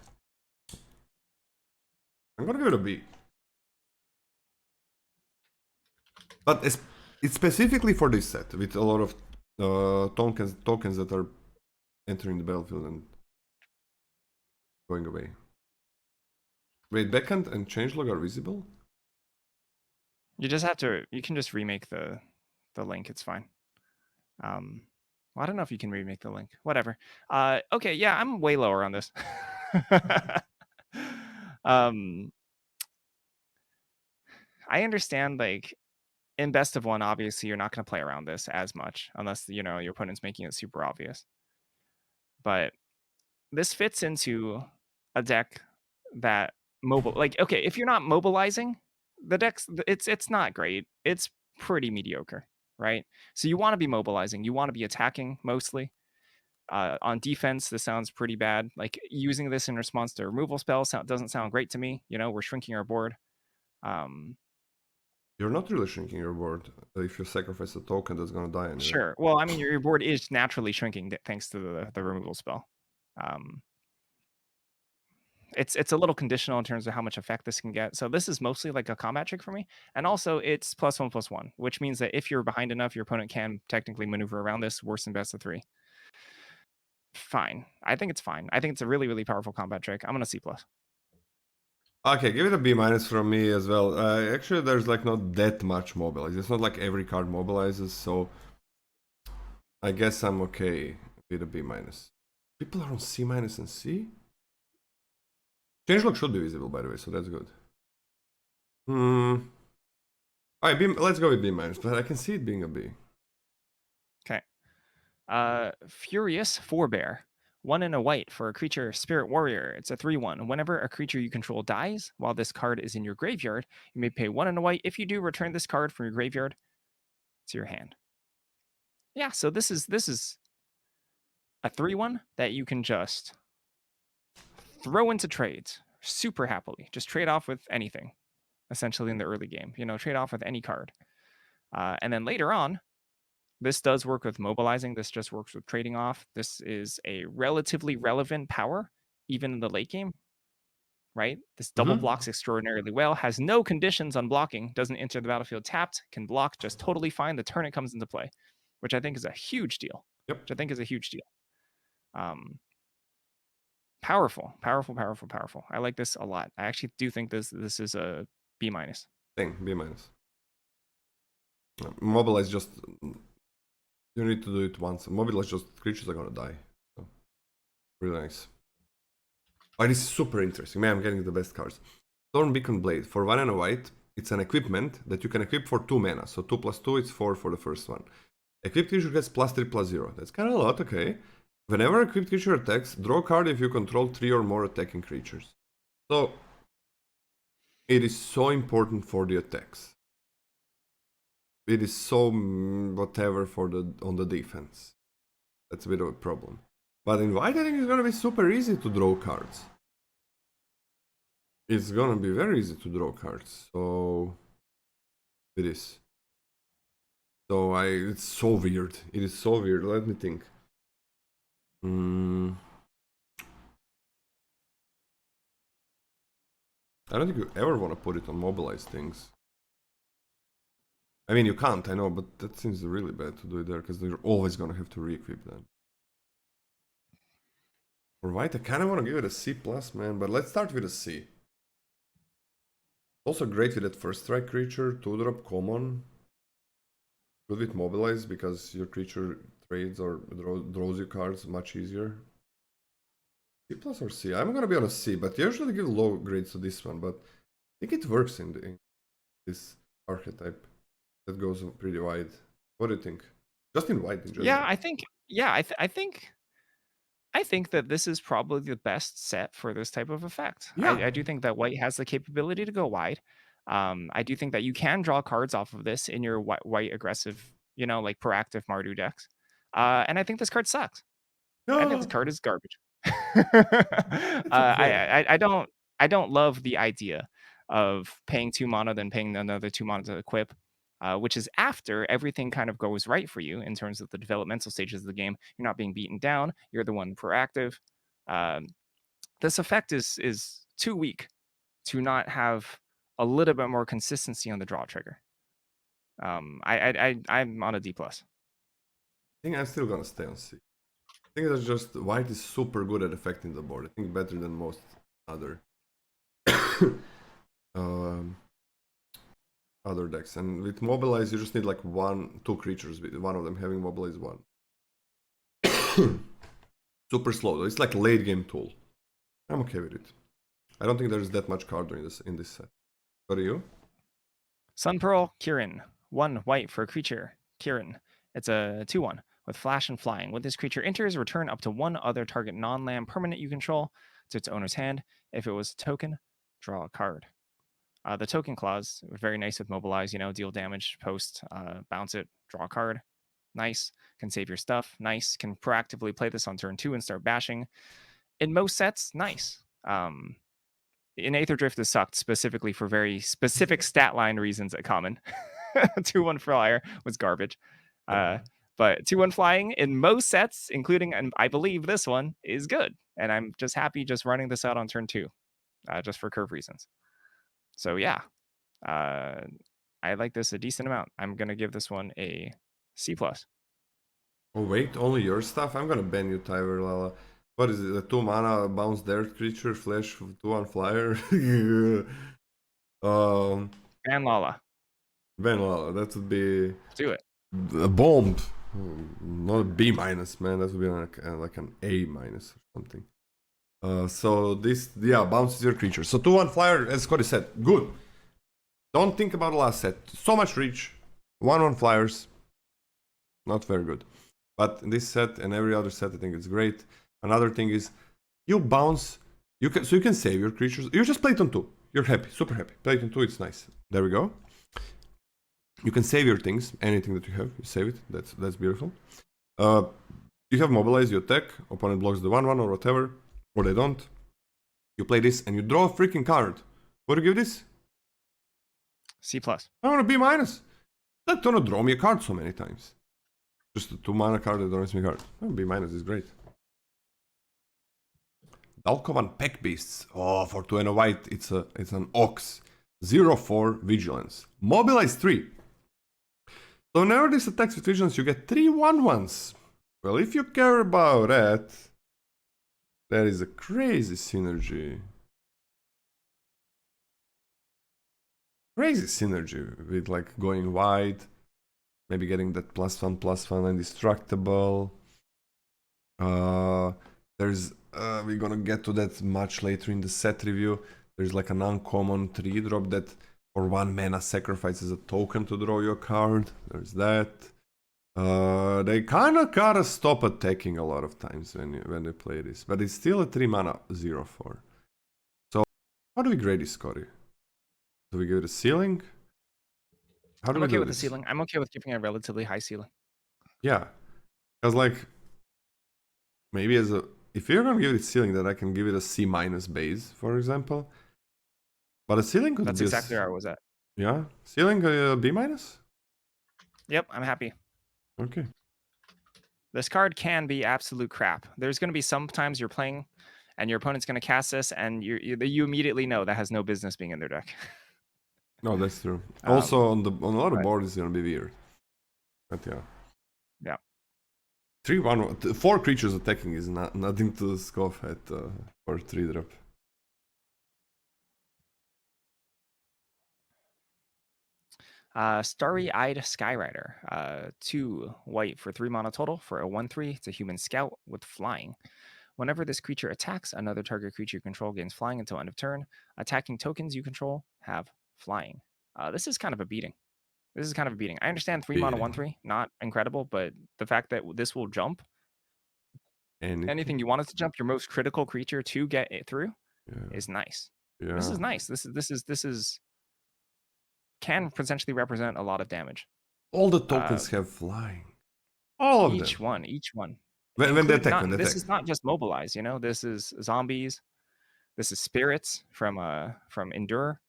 gonna give it a B. But it's specifically for this set with a lot of tokens that are entering the battlefield and going away. Wait, backhand and changelog are visible? You can just remake the link. It's fine. Well, I don't know if you can remake the link. Whatever. Okay, yeah, I'm way lower on this. I understand, like, in best of one, obviously you're not going to play around this as much unless your opponent's making it super obvious. But this fits into a deck that okay, if you're not mobilizing, the deck's it's not great. It's pretty mediocre, right? So you want to be mobilizing, you want to be attacking mostly. On defense, this sounds pretty bad. Like using this in response to removal spells doesn't sound great to me. We're shrinking our board. You're not really shrinking your board if you sacrifice a token that's gonna die anyway. Sure. Well, I mean, your board is naturally shrinking thanks to the removal spell. It's a little conditional in terms of how much effect this can get. So this is mostly like a combat trick for me. And also it's +1/+1, which means that if you're behind enough, your opponent can technically maneuver around this worse than best of 3. fine. I think it's fine. I think it's a really, really powerful combat trick. I'm gonna C plus. Okay, give it a B minus from me as well. Actually, there's like not that much mobilize. It's not like every card mobilizes, so I guess I'm okay with a B minus. People are on C minus and C? Changelog should be visible, by the way, so that's good. Alright, let's go with B minus, but I can see it being a B. Okay. Furious Forebear. 1 and a white for a creature, Spirit Warrior. It's a 3/1. Whenever a creature you control dies while this card is in your graveyard, you may pay 1 and a white. If you do, return this card from your graveyard to your hand. Yeah, so this is a 3/1 that you can just throw into trades super happily. Just trade off with anything, essentially in the early game. Trade off with any card. And then later on, this does work with mobilizing. This just works with trading off. This is a relatively relevant power, even in the late game, right? This double blocks extraordinarily well, has no conditions on blocking, doesn't enter the battlefield tapped, can block just totally fine the turn it comes into play, which I think is a huge deal. Yep. Which I think is a huge deal. Powerful, powerful, powerful, powerful. I like this a lot. I actually do think this is a B minus. Thing, B minus. Mobilize just... You need to do it once. Mobilize just creatures are gonna die. So, really nice. Oh, this is super interesting. Man, I'm getting the best cards. Storm Beacon Blade. For 1 and a white, it's an equipment that you can equip for 2 mana. So 2 plus 2, it's 4 for the first one. Equipped creature gets +3/+0. That's kind of a lot, okay. Whenever equipped creature attacks, draw a card if you control 3 or more attacking creatures. So, it is so important for the attacks. It is so whatever for on the defense. That's a bit of a problem. But in white, I think it's gonna be super easy to draw cards. It's gonna be very easy to draw cards. So, it is. So it's so weird. It is so weird. Let me think. I don't think you ever want to put it on mobilized things. I mean, you can't, I know, but that seems really bad to do it there, because you're always gonna have to re-equip them. For white, I kind of want to give it a C+, man, but let's start with a C. Also great with that first strike creature, 2-drop common. Good with mobilize, because your creature trades or draws you cards much easier. C plus or C? I'm gonna be on a C, but usually give low grades to this one, but I think it works in this archetype that goes pretty wide. What do you think? Just in white in general. Yeah, I think. Yeah, I think that this is probably the best set for this type of effect. Yeah. I do think that white has the capability to go wide. I do think that you can draw cards off of this in your white aggressive, like proactive Mardu decks. And I think this card sucks. I think this No, card is garbage. it's okay. I don't love the idea of paying 2 mana, then paying another 2 mana to equip, which is after everything kind of goes right for you in terms of the developmental stages of the game. You're not being beaten down. You're the one proactive. Um, this effect is too weak to not have a little bit more consistency on the draw trigger. I'm on a D plus. I think I'm still gonna stay on C. I think that's just white is super good at affecting the board. I think better than most other other decks. And with mobilize, you just need like 2 creatures, with one of them having mobilize 1. Super slow. It's like late game tool. I'm okay with it. I don't think there's that much card in this set. What are you? Sun Pearl, Kirin. 1 white for a creature, Kirin. It's a 2/1 with flash and flying. When this creature enters, return up to 1 other target non-land permanent you control to its owner's hand. If it was a token, draw a card. The token clause, very nice with mobilize, deal damage, post, bounce it, draw a card. Nice. Can save your stuff. Nice. Can proactively play this on turn 2 and start bashing. In most sets, nice. In Aether Drift, this sucked specifically for very specific stat line reasons at common. 2/1 flyer was garbage. But 2/1 flying in most sets, including, and I believe this one, is good. And I'm just happy just running this out on turn 2, just for curve reasons. So yeah, I like this a decent amount. I'm gonna give this one a C plus. Oh wait, only your stuff? I'm gonna ban you, Tyver Lala. What is it? A 2 mana bounce dirt creature, flash 2 on flyer? And Lala. Ban Lala, that would be Do it. a bomb. Not a B minus, man. That would be like an A minus or something. So this, yeah, bounces your creature. So 2-1 flyer, as Cody said, good. Don't think about the last set. So much reach. 1-1 flyers, not very good. But in this set and every other set, I think it's great. Another thing is, you bounce. You can save your creatures. You just play it on 2. You're happy, super happy. Play it on 2. It's nice. There we go. You can save your things. Anything that you have, you save it. That's beautiful. You have mobilize. You attack. Opponent blocks the 1/1 or whatever, or they don't. You play this and you draw a freaking card. What do you give this? C+. I want a B minus. That don't draw me a card so many times. Just a 2 mana card that draws me a card. Oh, B minus is great. Dalkovan Pack Beasts. Oh, for 2 and a white, it's an Ox. 0/4 Vigilance. Mobilize 3. So whenever this attacks with Vigilance, you get 3 1/1s. Well, if you care about that, that is a crazy synergy. Crazy synergy with like going wide, maybe getting that +1/+1 indestructible. There's we're gonna get to that much later in the set review. There's like an uncommon 3-drop that for 1 mana sacrifices a token to draw your card. There's that. They kind of gotta stop attacking a lot of times when they play this, but it's still a 3 mana 0/4. So how do we grade this, Scotty? Do we give it a ceiling? How do I'm we okay do with this? the ceiling. I'm okay with giving a relatively high ceiling. Yeah, because like maybe if you're gonna give it a ceiling, then I can give it a C minus base, for example. But a ceiling could That's be exactly where I was at. yeah, ceiling B minus. Yep, I'm happy. Okay. This card can be absolute crap. There's going to be sometimes you're playing and your opponent's going to cast this and you immediately know that has no business being in their deck. No, that's true. Also on a lot of but- boards it's gonna be weird. But yeah. Yeah. 3/1 4 creatures attacking is nothing to scoff at for 3-drop. Starry-Eyed Skyrider. 2 white for 3 mana total for a 1/3. It's a human scout with flying. Whenever this creature attacks, another target creature you control gains flying until end of turn. Attacking tokens you control have flying. This is kind of a beating. I understand 3 mana Beating. 1/3, not incredible, but the fact that this will jump anything you want it to jump, your most critical creature to get it through, is nice. Yeah. This is nice. This is can potentially represent a lot of damage. All the tokens have flying. All of Each them. one. When they attack, This is not just mobilize, you know. This is zombies. This is spirits from Endure.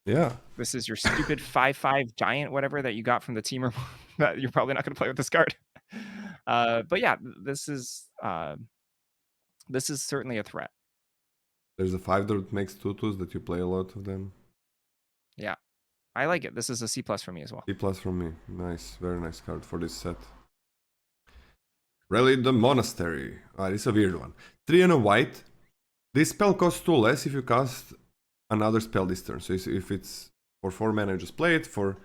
Yeah. This is your stupid 5/5 giant, whatever that you got from the teamer that you're probably not going to play with this card. But yeah, this is certainly a threat. There's a 5 that makes 2/2s that you play a lot of them. Yeah, I like it. This is a C+ for me as well. C+ from me. Nice, very nice card for this set. Rally the Monastery. This is a weird one. 3 and a white. This spell costs 2 less if you cast another spell this turn. So if it's for 4 mana, you just play it. You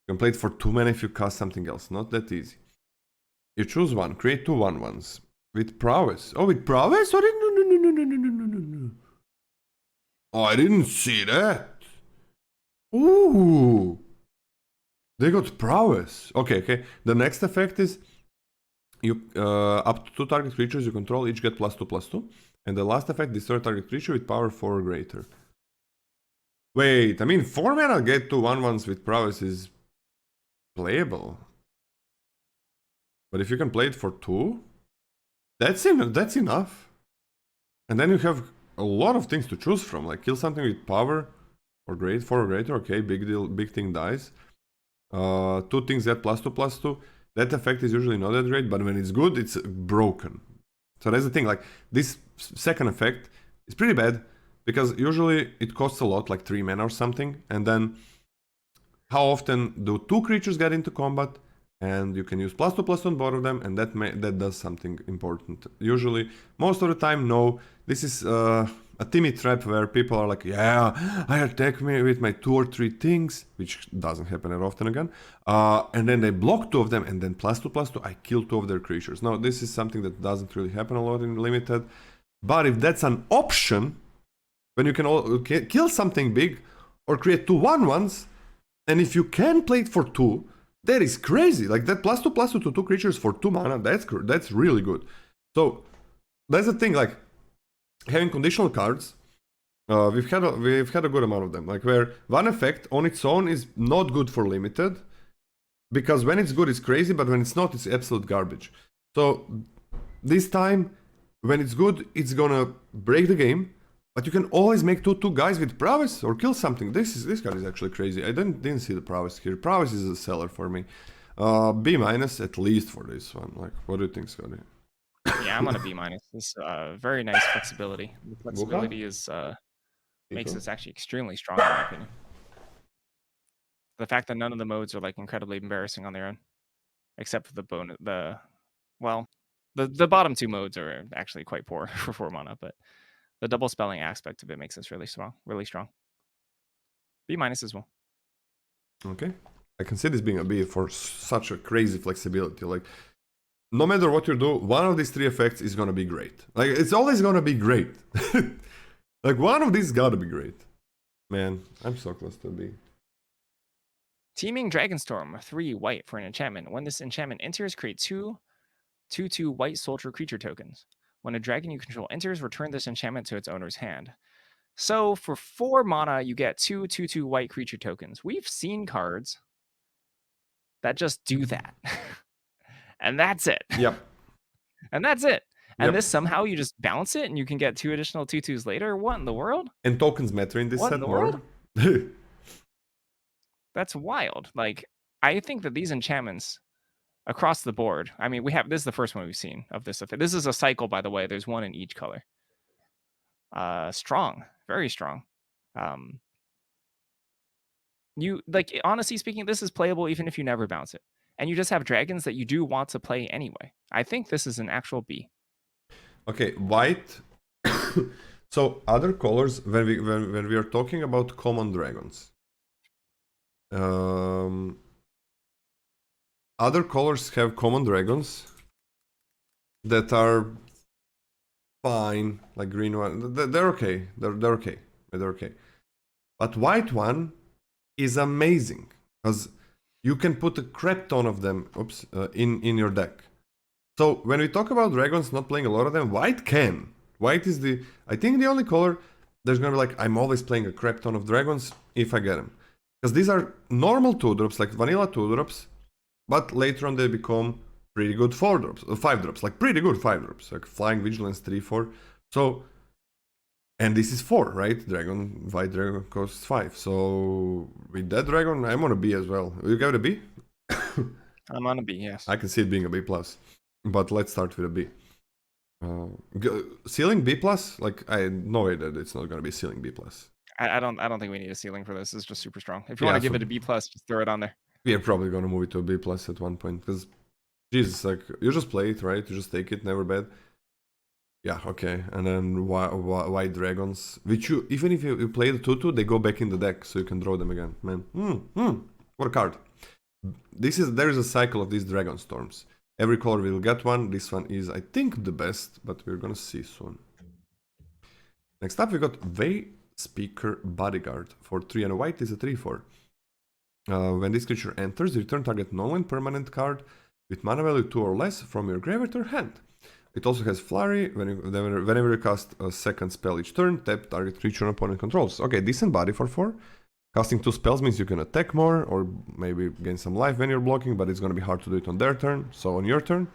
can play it for 2 mana if you cast something else. Not that easy. You choose one. Create 2 1/1s. With prowess. Oh, with prowess? No. Oh, I didn't see that. Ooh. They got prowess. Okay. The next effect is you up to 2 target creatures you control each get +2/+2. And the last effect, destroy target creature with power 4 or greater. Wait, I mean 4 mana get 2 1/1s with prowess is playable. But if you can play it for 2, that's enough. And then you have a lot of things to choose from, like kill something with power or 4 or greater. Okay, big deal, big thing dies. 2 things get +2/+2. That effect is usually not that great, but when it's good, it's broken. So that's the thing, like this second effect is pretty bad because usually it costs a lot, like 3 mana or something. And then how often do 2 creatures get into combat And you can use +2/+2 on both of them, and that does something important. Usually, most of the time, no. This is a timid trap where people are like, yeah, I attack me with my 2 or 3 things, which doesn't happen that often again. And then they block 2 of them, and then +2/+2, I kill 2 of their creatures. Now, this is something that doesn't really happen a lot in Limited. But if that's an option, when you can kill something big or create 2 1/1s, and if you can play it for 2, that is crazy. Like that +2/+2 to 2 creatures for 2 mana, that's really good. So that's the thing, like having conditional cards, we've had a good amount of them. Like where one effect on its own is not good for Limited, because when it's good it's crazy, but when it's not, it's absolute garbage. So this time, when it's good, it's gonna break the game. But you can always make 2 guys with prowess or kill something. This card is actually crazy. I didn't see the prowess here. Prowess is a seller for me. B- at least for this one. Like, what do you think, Scotty? Yeah, I'm on a B-. This very nice flexibility. The flexibility is makes this actually extremely strong in my opinion. The fact that none of the modes are like incredibly embarrassing on their own, except for the bottom 2 modes are actually quite poor for 4 mana, but the double spelling aspect of it makes this really strong, really strong. B- as well. Okay. I can see this being a B for such a crazy flexibility. Like, no matter what you do, one of these 3 effects is gonna be great. Like, it's always gonna be great. Like, one of these gotta be great. Man, I'm so close to a B. Teaming Dragonstorm, 3 white for an enchantment. When this enchantment enters, create 2/2 white soldier creature tokens. When a dragon you control enters, return this enchantment to its owner's hand. So for 4 mana, you get 2/2 white creature tokens. We've seen cards that just do that. And that's it. Yep. And that's it. And Yep. this somehow you just bounce it and you can get 2 additional 2/2s later? What in the world? And tokens matter in this What set in the more. world? That's wild. Like, I think that these enchantments across the board, I mean, this is the first one we've seen of this effect. This is a cycle, by the way. There's one in each color. Strong, very strong. You like, honestly speaking, this is playable even if you never bounce it, and you just have dragons that you do want to play anyway. I think this is an actual B. Okay, white. So other colors, when we are talking about common dragons, other colors have common dragons that are fine, like green one. They're okay. They're okay. They're okay. But white one is amazing because you can put a crap ton of them. In your deck. So when we talk about dragons not playing a lot of them, white can. White is I think the only color there's gonna be like, I'm always playing a crap ton of dragons if I get them. Because these are normal 2-drops, like vanilla 2-drops, but later on they become pretty good 4-drops, 5-drops, like pretty good 5-drops, like Flying Vigilance 3/4. So, and this is 4, right? White dragon costs 5. So with that dragon, I'm on a B as well. You got a B? I'm on a B, yes. I can see it being a B+. But let's start with a B. Ceiling B+? Like, I know that it's not gonna be ceiling B+. I don't think we need a ceiling for this. It's just super strong. If you want to give it a B+, just throw it on there. We are probably gonna move it to a B+ at one point, because, Jesus, like, you just play it, right? You just take it, never bad. Yeah, okay. And then white dragons, which even if you play the 2/2, they go back in the deck, so you can draw them again. Man, what a card. There is a cycle of these Dragonstorms. Every color will get one. This one is, I think, the best, but we're gonna see soon. Next up, we got Speaker Bodyguard. For 3 and a white is a 3/4. When this creature enters, return target non-land permanent card with mana value 2 or less from your graveyard or hand. It also has Flurry. Whenever you cast a second spell each turn, tap target creature opponent controls. Okay, decent body for 4. Casting 2 spells means you can attack more, or maybe gain some life when you're blocking, but it's going to be hard to do it on their turn, so on your turn.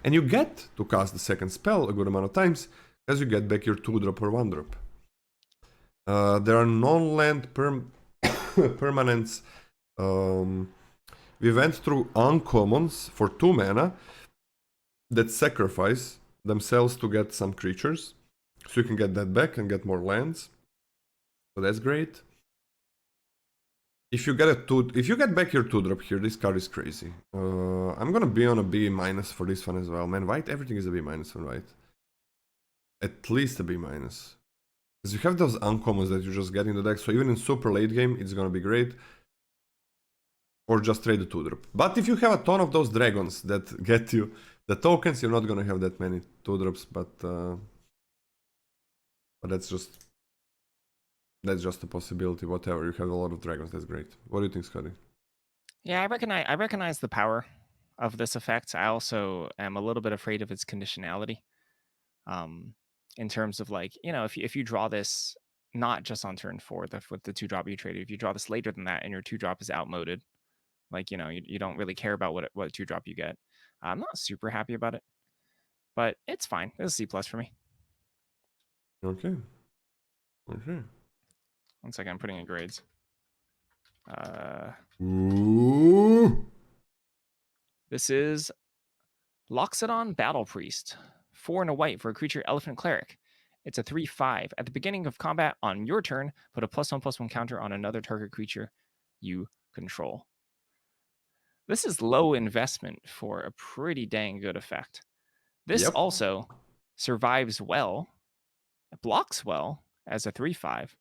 And you get to cast the second spell a good amount of times, as you get back your 2-drop or 1-drop. There are non-land permanents. We went through uncommons for 2 mana that sacrifice themselves to get some creatures, so you can get that back and get more lands. So that's great. If you get back your 2-drop here, this card is crazy. I'm gonna be on a B minus for this one as well. Man, white, everything is a B minus on white. At least a B minus. Because you have those uncommons that you just get in the deck, so even in super late game, it's gonna be great. Or just trade the 2-drop. But if you have a ton of those dragons that get you the tokens, you're not gonna have that many 2-drops, but that's just a possibility. Whatever, you have a lot of dragons, that's great. What do you think, Scotty? Yeah, I recognize the power of this effect. I also am a little bit afraid of its conditionality. In terms of like, if you draw this not just on turn 4 with the 2-drop you traded, if you draw this later than that and your 2-drop is outmoded, like, you don't really care about what 2-drop you get. I'm not super happy about it, but it's fine. It's a C plus for me. Okay. Okay. 1 second, I'm putting in grades. Ooh. This is Loxodon Battle Priest. 4 and a white for a creature Elephant Cleric. It's a 3/5. At the beginning of combat on your turn, put a +1/+1 counter on another target creature you control. This is low investment for a pretty dang good effect. This Yep. also survives well, blocks well as a 3/5.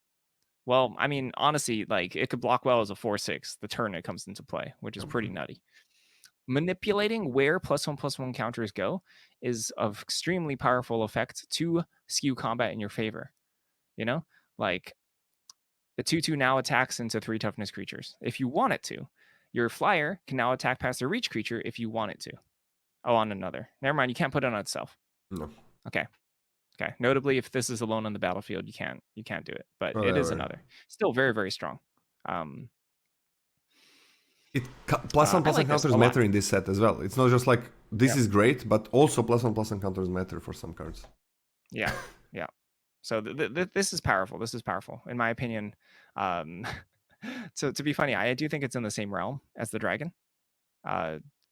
Well, I mean, honestly, like it could block well as a 4/6 the turn it comes into play, which is pretty nutty. Manipulating where +1/+1 counters go is of extremely powerful effect to skew combat in your favor. Like the 2/2 now attacks into 3 toughness creatures if you want it to. Your flyer can now attack past a reach creature if you want it to. Oh, on another. Never mind, you can't put it on itself. No. Okay. Notably, if this is alone on the battlefield, you can't do it. But it is another. Still very, very strong. Plus one I like this counters a lot. matter in this set as well. It's not just like this is great, but also +1/+1 counters matter for some cards. Yeah. So this is powerful. This is powerful, in my opinion. So to be funny, I do think it's in the same realm as the dragon.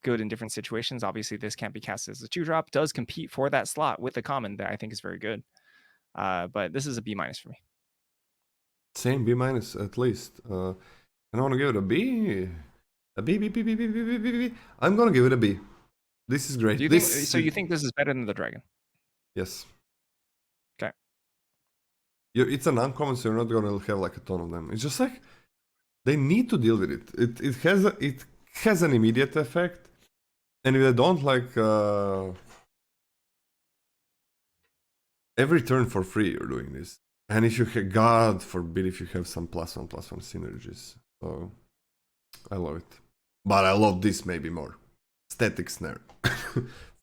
Good in different situations. Obviously, this can't be cast as a 2-drop. Does compete for that slot with the common that I think is very good. But this is a B minus for me. Same B minus at least. And I want to give it a B. A B, B, B, B, B, B, B, B, B. I'm gonna give it a B. This is great. Do you think so? You think this is better than the dragon? Yes. Okay. It's an uncommon, so you're not gonna have like a ton of them. It's just like they need to deal with it. It has an immediate effect, and if they don't like every turn for free, you're doing this. And if you have, God forbid, if you have some +1/+1 synergies, so I love it. But I love this maybe more. Static Snare.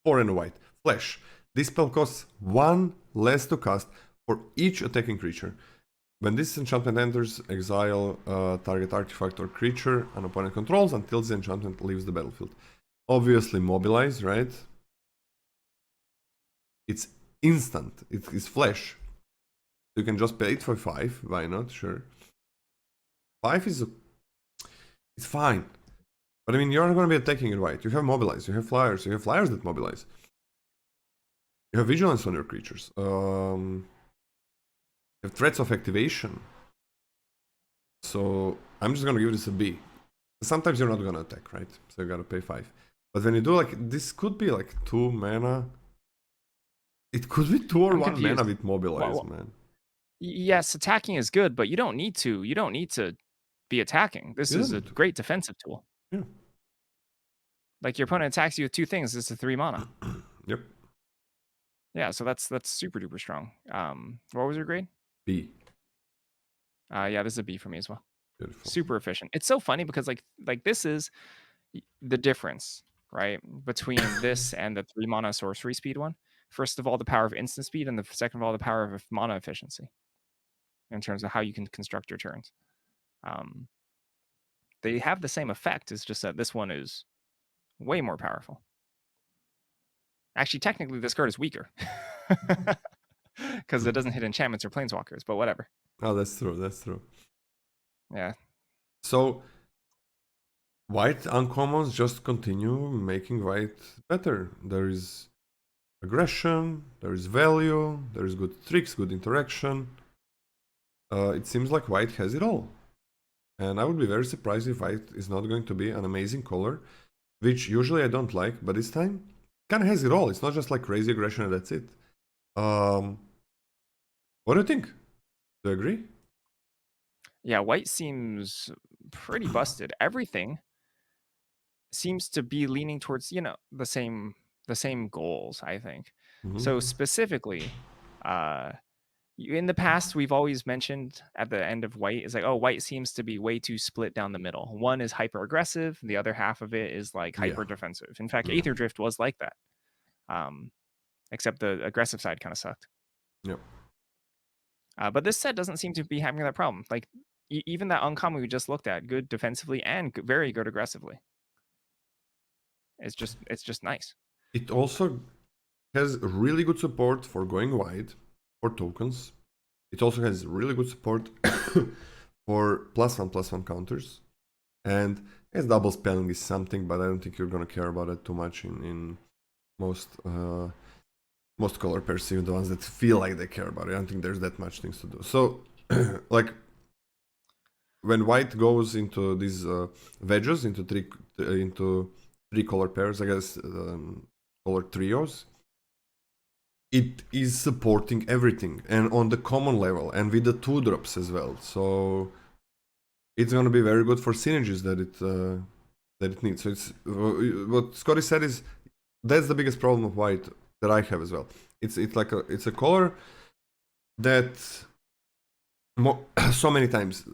4 and a white. Flash. This spell costs 1 less to cast for each attacking creature. When this enchantment enters, exile target artifact or creature an opponent controls until the enchantment leaves the battlefield. Obviously mobilize, right? It's instant. It is flash. You can just pay it for 5. Why not? Sure. 5 is it's fine. But I mean, you're not going to be attacking it white. You have mobilize. You have flyers. You have flyers that mobilize. You have vigilance on your creatures. You have threats of activation. So I'm just going to give this a B. Sometimes you're not going to attack, right? So you got to pay 5. But when you do like, this could be like 2 mana. It could be 2 or 1 mana with mobilize, man. Yes, attacking is good, but you don't need to. You don't need to be attacking. This is a great defensive tool. Yeah. Like your opponent attacks you with 2 things. This is 3 mana. Yep. Yeah, so that's super duper strong. What was your grade? B. Yeah, this is a B for me as well. Beautiful. Super efficient. It's so funny because like this is the difference, right, between this and the 3 mana sorcery speed one. First of all, the power of instant speed, and the second of all, the power of mana efficiency in terms of how you can construct your turns. They have the same effect. It's just that this one is way more powerful. Actually, technically, this card is weaker because it doesn't hit enchantments or planeswalkers, but whatever. Oh, that's true. That's true. Yeah. So white uncommons just continue making white better. There is aggression, there is value, there is good tricks, good interaction. It seems like white has it all. And I would be very surprised if white is not going to be an amazing color, which usually I don't like, but this time kind of has it all. It's not just like crazy aggression and that's it. What do you think? Do you agree? Yeah, white seems pretty busted. Everything seems to be leaning towards, the same goals, I think. So Mhm. specifically, uh in the past we've always mentioned at the end of white is like, oh, white seems to be way too split down the middle. One is hyper aggressive, the other half of it is like Yeah. hyper defensive. In fact, Yeah. Aether Drift was like that. Um except the aggressive side kind of sucked. Yeah. But this set doesn't seem to be having that problem. Like even that uncommon we just looked at, good defensively and very good aggressively. It's just nice. It also has really good support for going wide for tokens. It also has really good support for +1/+1 counters. And as double spelling is something, but I don't think you're gonna care about it too much in most most color pairs, even the ones that feel like they care about it. I don't think there's that much things to do. So like when white goes into these wedges into three color pairs, I guess color trios, it is supporting everything and on the common level and with the 2-drops as well. So it's going to be very good for synergies that it needs. So it's what Scotty said is that's the biggest problem of white that I have as well. It's like it's a color that so many times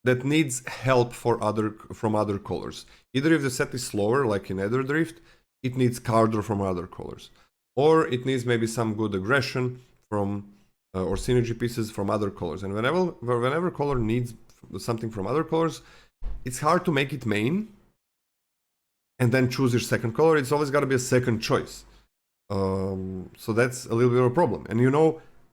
that needs help from other colors. Either if the set is slower, like in Nether Drift, it needs cardor from other colors, or it needs maybe some good aggression from or synergy pieces from other colors. And whenever color needs something from other colors, it's hard to make it main and then choose your second color. It's always got to be a second choice. So that's a little bit of a problem. And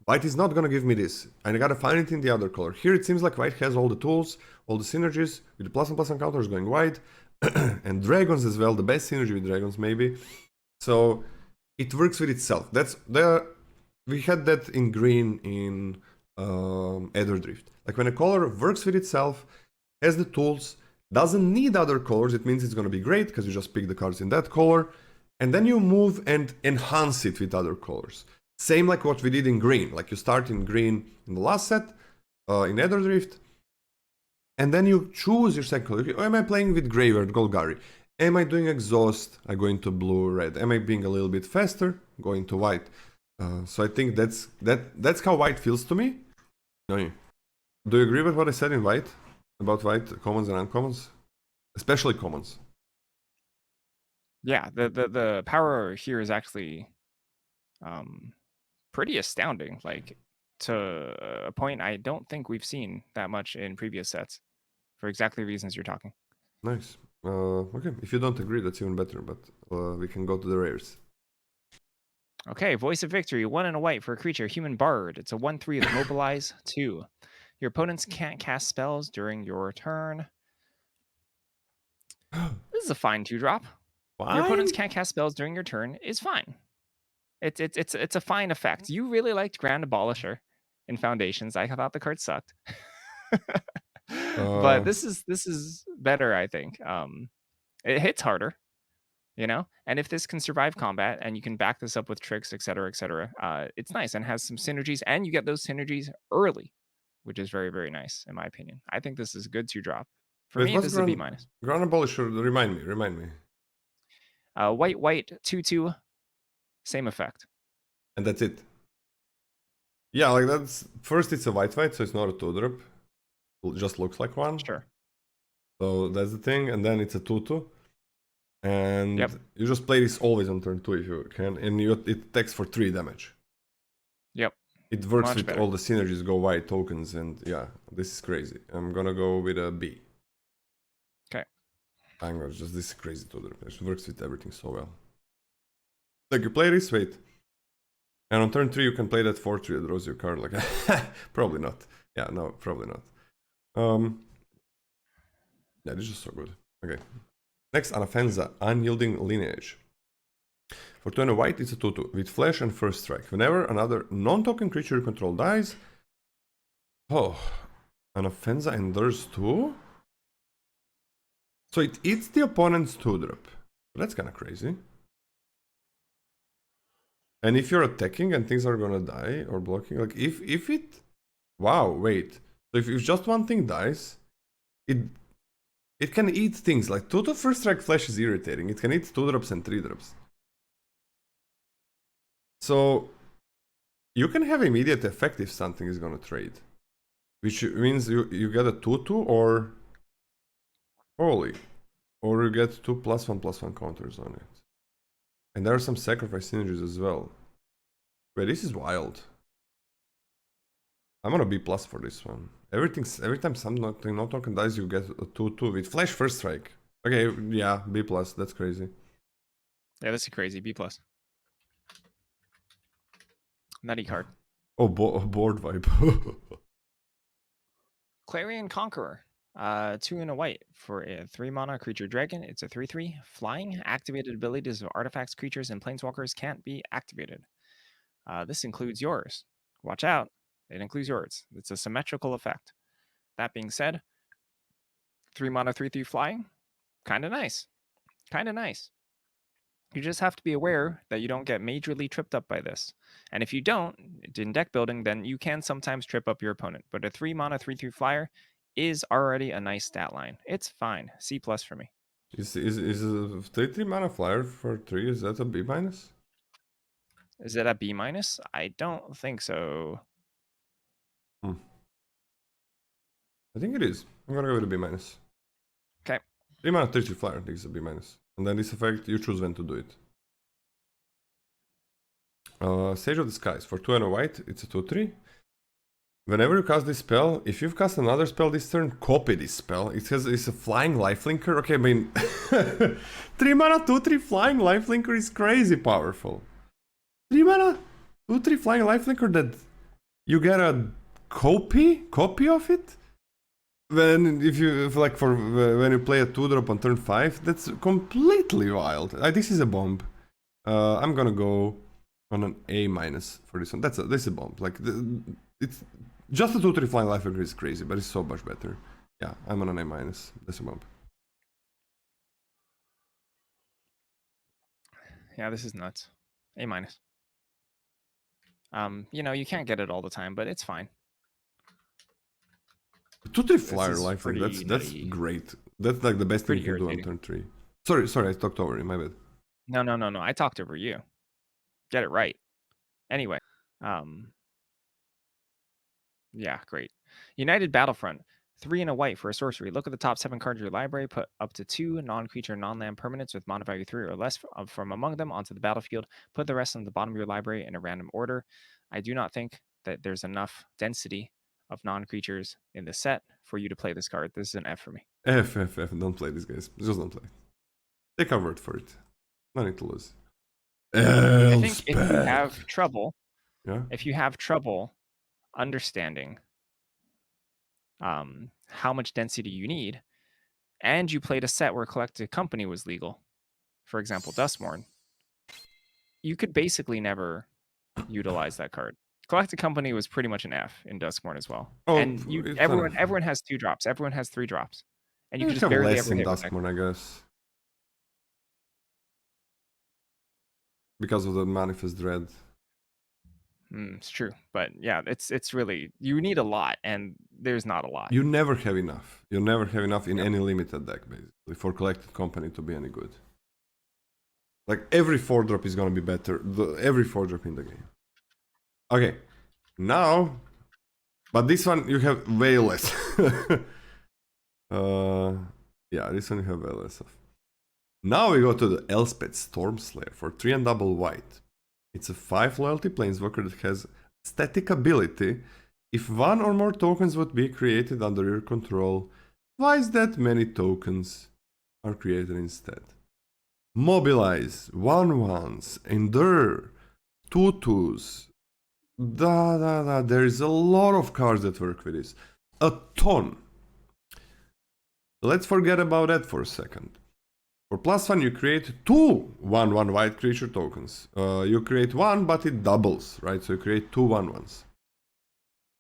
white is not going to give me this. I got to find it in the other color. Here it seems like white has all the tools, all the synergies, with the +1/+1 counters going wide, and dragons as well, the best synergy with dragons maybe. So it works with itself. We had that in green in Nether Drift. Like when a color works with itself, has the tools, doesn't need other colors, it means it's going to be great because you just pick the cards in that color, and then you move and enhance it with other colors. Same like what we did in green. Like you start in green in the last set, in Nether Drift, and then you choose your second color. Okay, am I playing with Graveyard, Golgari? Am I doing Exhaust? I go into blue, red. Am I being a little bit faster? Go into white. So I think that's how white feels to me. No, do you agree with what I said in white? About white, commons and uncommons? Especially commons. Yeah, the power here is actually pretty astounding. Like to a point I don't think we've seen that much in previous sets, for exactly the reasons you're talking. Nice. Okay, if you don't agree, that's even better, but we can go to the rares. Okay, Voice of Victory, 1 and a white for a creature, Human Bard. It's a 1/3 with Mobilize 2. Your opponents can't cast spells during your turn. This is a fine 2-drop. Your opponents Fine. can't cast spells during your turn is fine. It's a fine effect. You really liked Grand Abolisher in Foundations. I thought the card sucked. But this is better, I think. It hits harder, and if this can survive combat and you can back this up with tricks, etc., it's nice and has some synergies, and you get those synergies early, which is very, very nice in my opinion. I think this is a good 2-drop. For Wait, me, what's this is a B-. Grand Abolisher? Remind me. White 2/2, same effect. And that's it. Yeah, like that's first. It's a white, so it's not a 2-drop. It just looks like one. Sure. So that's the thing, and then it's a 2/2. And Yep. you just play this always on turn 2 if you can, and it attacks for 3 damage. Yep. It works Much with better. all the synergies, go white tokens, and yeah, this is crazy. I'm gonna go with a B. Okay. I'm gonna just this is crazy 2-drop. It works with everything so well. Like you play this, wait. And on turn 3 you can play that 4/3 that draws your card. Like probably not. Yeah, no, probably not. Yeah, this is just so good. Okay. Next, Anafenza, Unyielding Lineage. For 2 and a white, it's a 2/2 with flash and first strike. Whenever another non-token creature you control dies, An offensa endures 2? So it eats the opponent's 2-drop. That's kind of crazy. And if you're attacking and things are gonna die or blocking, like if it... Wow, wait. So if just one thing dies, it can eat things. Like 2 to first strike flash is irritating. It can eat 2-drops and 3-drops. So you can have immediate effect if something is gonna trade. Which means you get a 2-2 or... Holy. Or you get 2 +1/+1 counters on it. And there are some sacrifice synergies as well. Wait, this is wild. I'm gonna B+ for this one. Every time something no token dies, you get a 2-2 with flash first strike. Okay, yeah, B+. That's crazy. Yeah, this is crazy. B+. Nutty card. Oh, board vibe. Clarion Conqueror. 2 and a white for a 3-mana creature dragon. It's a 3/3 flying. Activated abilities of artifacts, creatures, and planeswalkers can't be activated. This includes yours. Watch out. It includes yours. It's a symmetrical effect. That being said, 3-mana 3/3 flying. Kind of nice. Kind of nice. You just have to be aware that you don't get majorly tripped up by this. And if you don't, in deck building, then you can sometimes trip up your opponent. But a 3-mana 3/3 flyer is already a nice stat line. It's fine. C+ for me. Is a 3/3 mana flyer for 3? Is that a B-? Is it a B-? I don't think so. I think it is. I'm gonna go with a B-. Okay. 3 mana 3/3 flyer, I think it's a B-. And then this effect, you choose when to do it. Sage of the Skies. For 2 and a white, it's a 2/3. Whenever you cast this spell, if you've cast another spell this turn, copy this spell. It's a flying lifelinker. Okay, I mean, 3 mana 2/3 flying lifelinker is crazy powerful. 3 mana 2/3 flying lifelinker that you get a copy of it. When when you play a 2-drop on turn 5, that's completely wild. This is a bomb. I'm gonna go on an A- for this one. This is a bomb. Like it's just a 2/3 flying lifelinker is crazy, but it's so much better. Yeah, I'm on an A-. That's a bomb. Yeah, this is nuts. A-. You can't get it all the time, but it's fine. 2/3 flyer is lifelink. That's nutty. great. That's like the best thing Pretty you can do on turn 3. Sorry, I talked over you. My bad. No. I talked over you. Get it right. Anyway, yeah, great. United Battlefront. 3 and a white for a sorcery. Look at the top 7 cards of your library. Put up to 2 non-creature, non-land permanents with mana value 3 or less from among them onto the battlefield. Put the rest on the bottom of your library in a random order. I do not think that there's enough density of non-creatures in the set for you to play this card. This is an F for me. F. Don't play these guys. Just don't play. Take our word for it. No need to lose. I think if you have trouble, understanding how much density you need, and you played a set where Collected Company was legal, for example, Duskmourn, you could basically never utilize that card. Collected Company was pretty much an F in Duskmourn as well. And everyone has 2 drops. Everyone has 3 drops. And you can just barely ever hit Duskmourn, I guess. Because of the Manifest Dread. It's true. But yeah, it's really, you need a lot, and there's not a lot. You never have enough. You never have enough in any limited deck, basically, for Collected Company to be any good. Like, every 4-drop is gonna be better. Every 4-drop in the game. Okay. Now... But this one you have way less. Yeah, this one you have way less of. Now we go to the Elspeth Stormslayer for 3 and double white. It's a 5 loyalty planeswalker that has static ability. If 1 or more tokens would be created under your control, twice that many tokens are created instead. Mobilize, 1/1s, endure, 2/2s. There is a lot of cards that work with this. A ton. Let's forget about that for a second. For +1, you create 2 1/1 white creature tokens. You create 1, but it doubles, right? So you create 2 1/1s.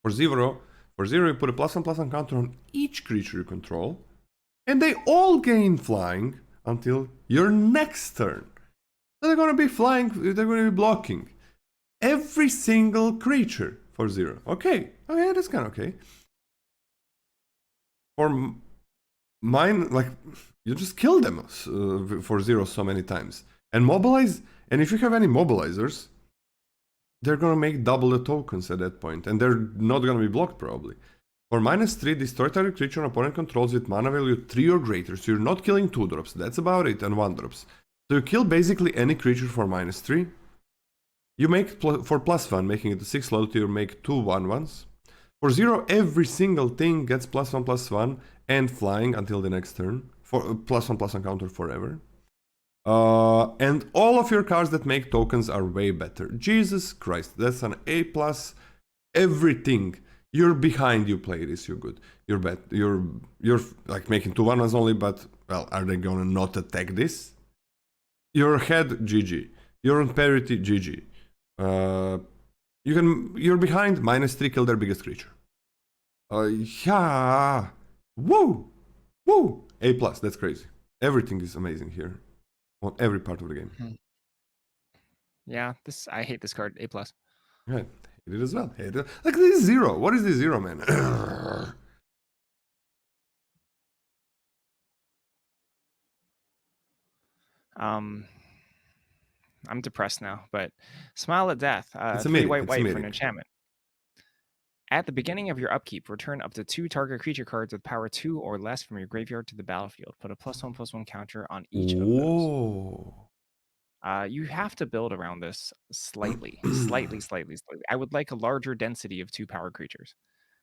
For For 0, you put a +1/+1 counter on each creature you control, and they all gain flying until your next turn. So they're gonna be flying, they're gonna be blocking every single creature for 0. Okay, that's kind of okay. For mine, like, you just kill them for 0 so many times. And mobilize, and if you have any mobilizers, they're gonna make double the tokens at that point, and they're not gonna be blocked probably. For -3, destroy target creature an opponent controls with mana value 3 or greater, so you're not killing 2-drops, that's about it, and 1-drops. So you kill basically any creature for -3. You make for +1, making it a 6 loyalty, you make 2 1/1s. For 0, every single thing gets +1/+1 and flying until the next turn. For +1/+1 counter forever. And all of your cards that make tokens are way better. Jesus Christ, that's an A+. Everything. You're behind, you play this, you're good. You're like making 2 1/1s only, but, well, are they gonna not attack this? You're ahead, GG. You're on parity, GG. You're behind, -3, kill their biggest creature. Yeah. Woo! Woo! A+, that's crazy. Everything is amazing here. On every part of the game. Yeah, I hate this card, A+. Yeah, hate it as well. Hate it. Like, this is 0. What is this 0, man? I'm depressed now, but Smile at Death. It's a 3 mythic. white It's a white for an mythic. enchantment. At the beginning of your upkeep, return up to 2 target creature cards with power 2 or less from your graveyard to the battlefield. Put a +1/+1 counter on each of those. Whoa. You have to build around this slightly. Slightly. I would like a larger density of 2 power creatures.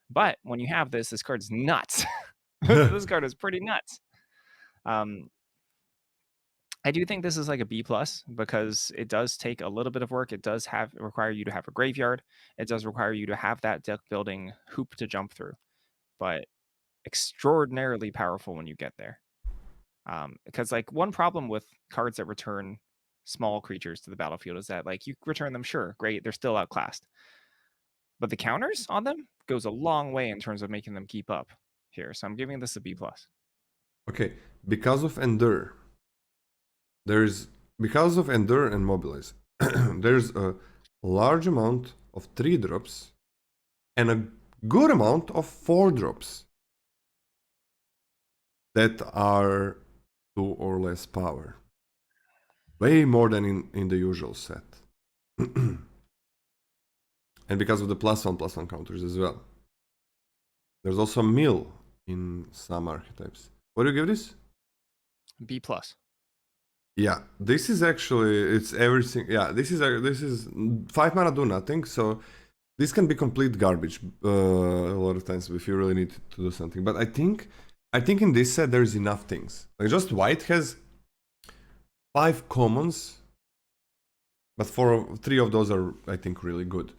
But when you have this card's nuts. This card is pretty nuts. I do think this is like a B+ because it does take a little bit of work. It does require you to have a graveyard. It does require you to have that deck building hoop to jump through, but extraordinarily powerful when you get there. Because like one problem with cards that return small creatures to the battlefield is that like you return them, sure, great, they're still outclassed, but the counters on them goes a long way in terms of making them keep up here. So I'm giving this a B+. Okay, because of Endure. Because of Endure and Mobilize, there's a large amount of 3-drops and a good amount of 4-drops that are 2 or less power. Way more than in the usual set. And because of the +1/+1 counters as well. There's also a mill in some archetypes. What do you give this? B+. Yeah, this is actually, it's everything. Yeah, this is 5 mana do nothing, so this can be complete garbage a lot of times if you really need to do something. But I think in this set there's enough things. Like, just white has 5 commons, but 3 of those are, I think, really good.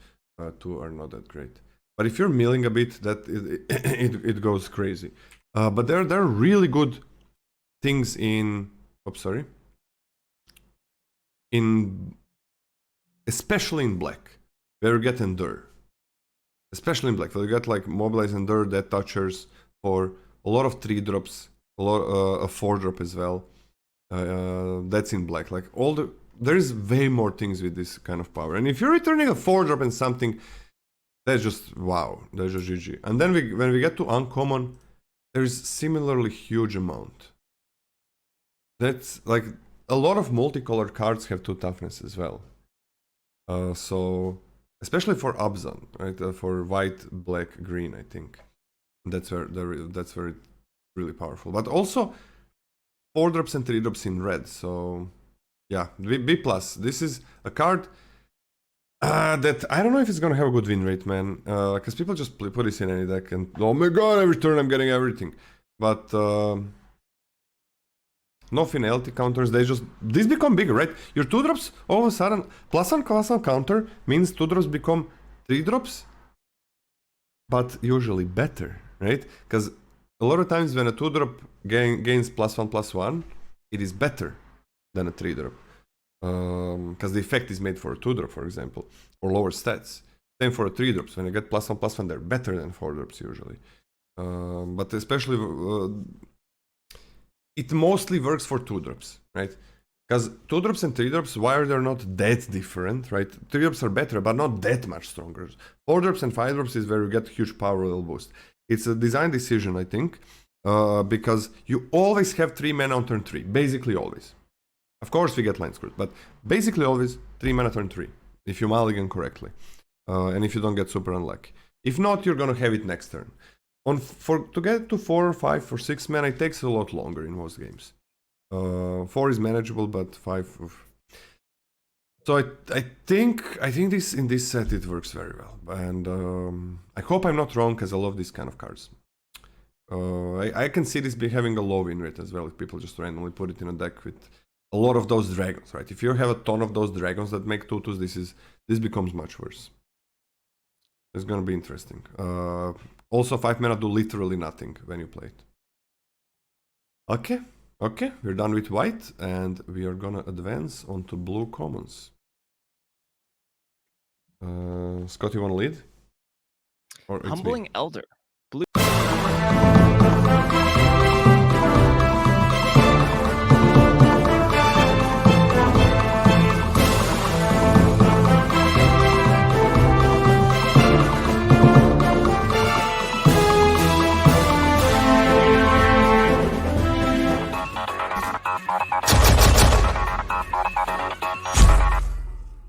2 are not that great. But if you're milling a bit, that it goes crazy. But there are really good things in. Oops, sorry. Especially in black, where you get Endure. Especially in black, where you get like Mobilize, Endure, Death Touchers for a lot of 3-drops, a 4-drop as well. That's in black. Like there's way more things with this kind of power. And if you're returning a 4-drop and something, that's just wow. That's just GG. And then when we get to uncommon, there's similarly huge amount. That's like a lot of multicolored cards have 2 toughness as well. So especially for Abzan, right? For white, black, green, I think that's where it's really powerful. But also 4-drops and 3-drops in red. So yeah, B+. This is a card that I don't know if it's gonna have a good win rate, man. Because people just put this in any deck and oh my god, every turn I'm getting everything. But no finality counters, these become bigger, right? Your 2-drops all of a sudden, +1/+1 counter means 2-drops become 3-drops, but usually better, right? Because a lot of times when a 2-drop gains +1/+1, it is better than a 3-drop. Because the effect is made for a 2-drop, for example, or lower stats. Same for 3-drops. When you get +1/+1, they're better than 4-drops usually. But especially, it mostly works for 2-drops, right? Because 2-drops and 3-drops, while they're not that different, right? 3-drops are better, but not that much stronger. 4-drops and 5-drops is where you get huge power level boost. It's a design decision, I think, because you always have 3 mana on turn 3, basically always. Of course, we get line screwed, but basically always 3 mana turn 3, if you mulligan correctly, and if you don't get super unlucky. If not, you're gonna have it next turn. To get to 4 or 5 or 6 mana, it takes a lot longer in most games. 4 is manageable, but 5. So I think this in this set it works very well, and I hope I'm not wrong because I love these kind of cards. I can see this be having a low win rate as well if people just randomly put it in a deck with a lot of those dragons, right? If you have a ton of those dragons that make 2/2s, this becomes much worse. It's gonna be interesting. Also, 5 mana do literally nothing when you play it. Okay, we're done with white, and we are gonna advance onto blue commons. Scott, you wanna lead? Or it's Humbling me? Elder. Blue.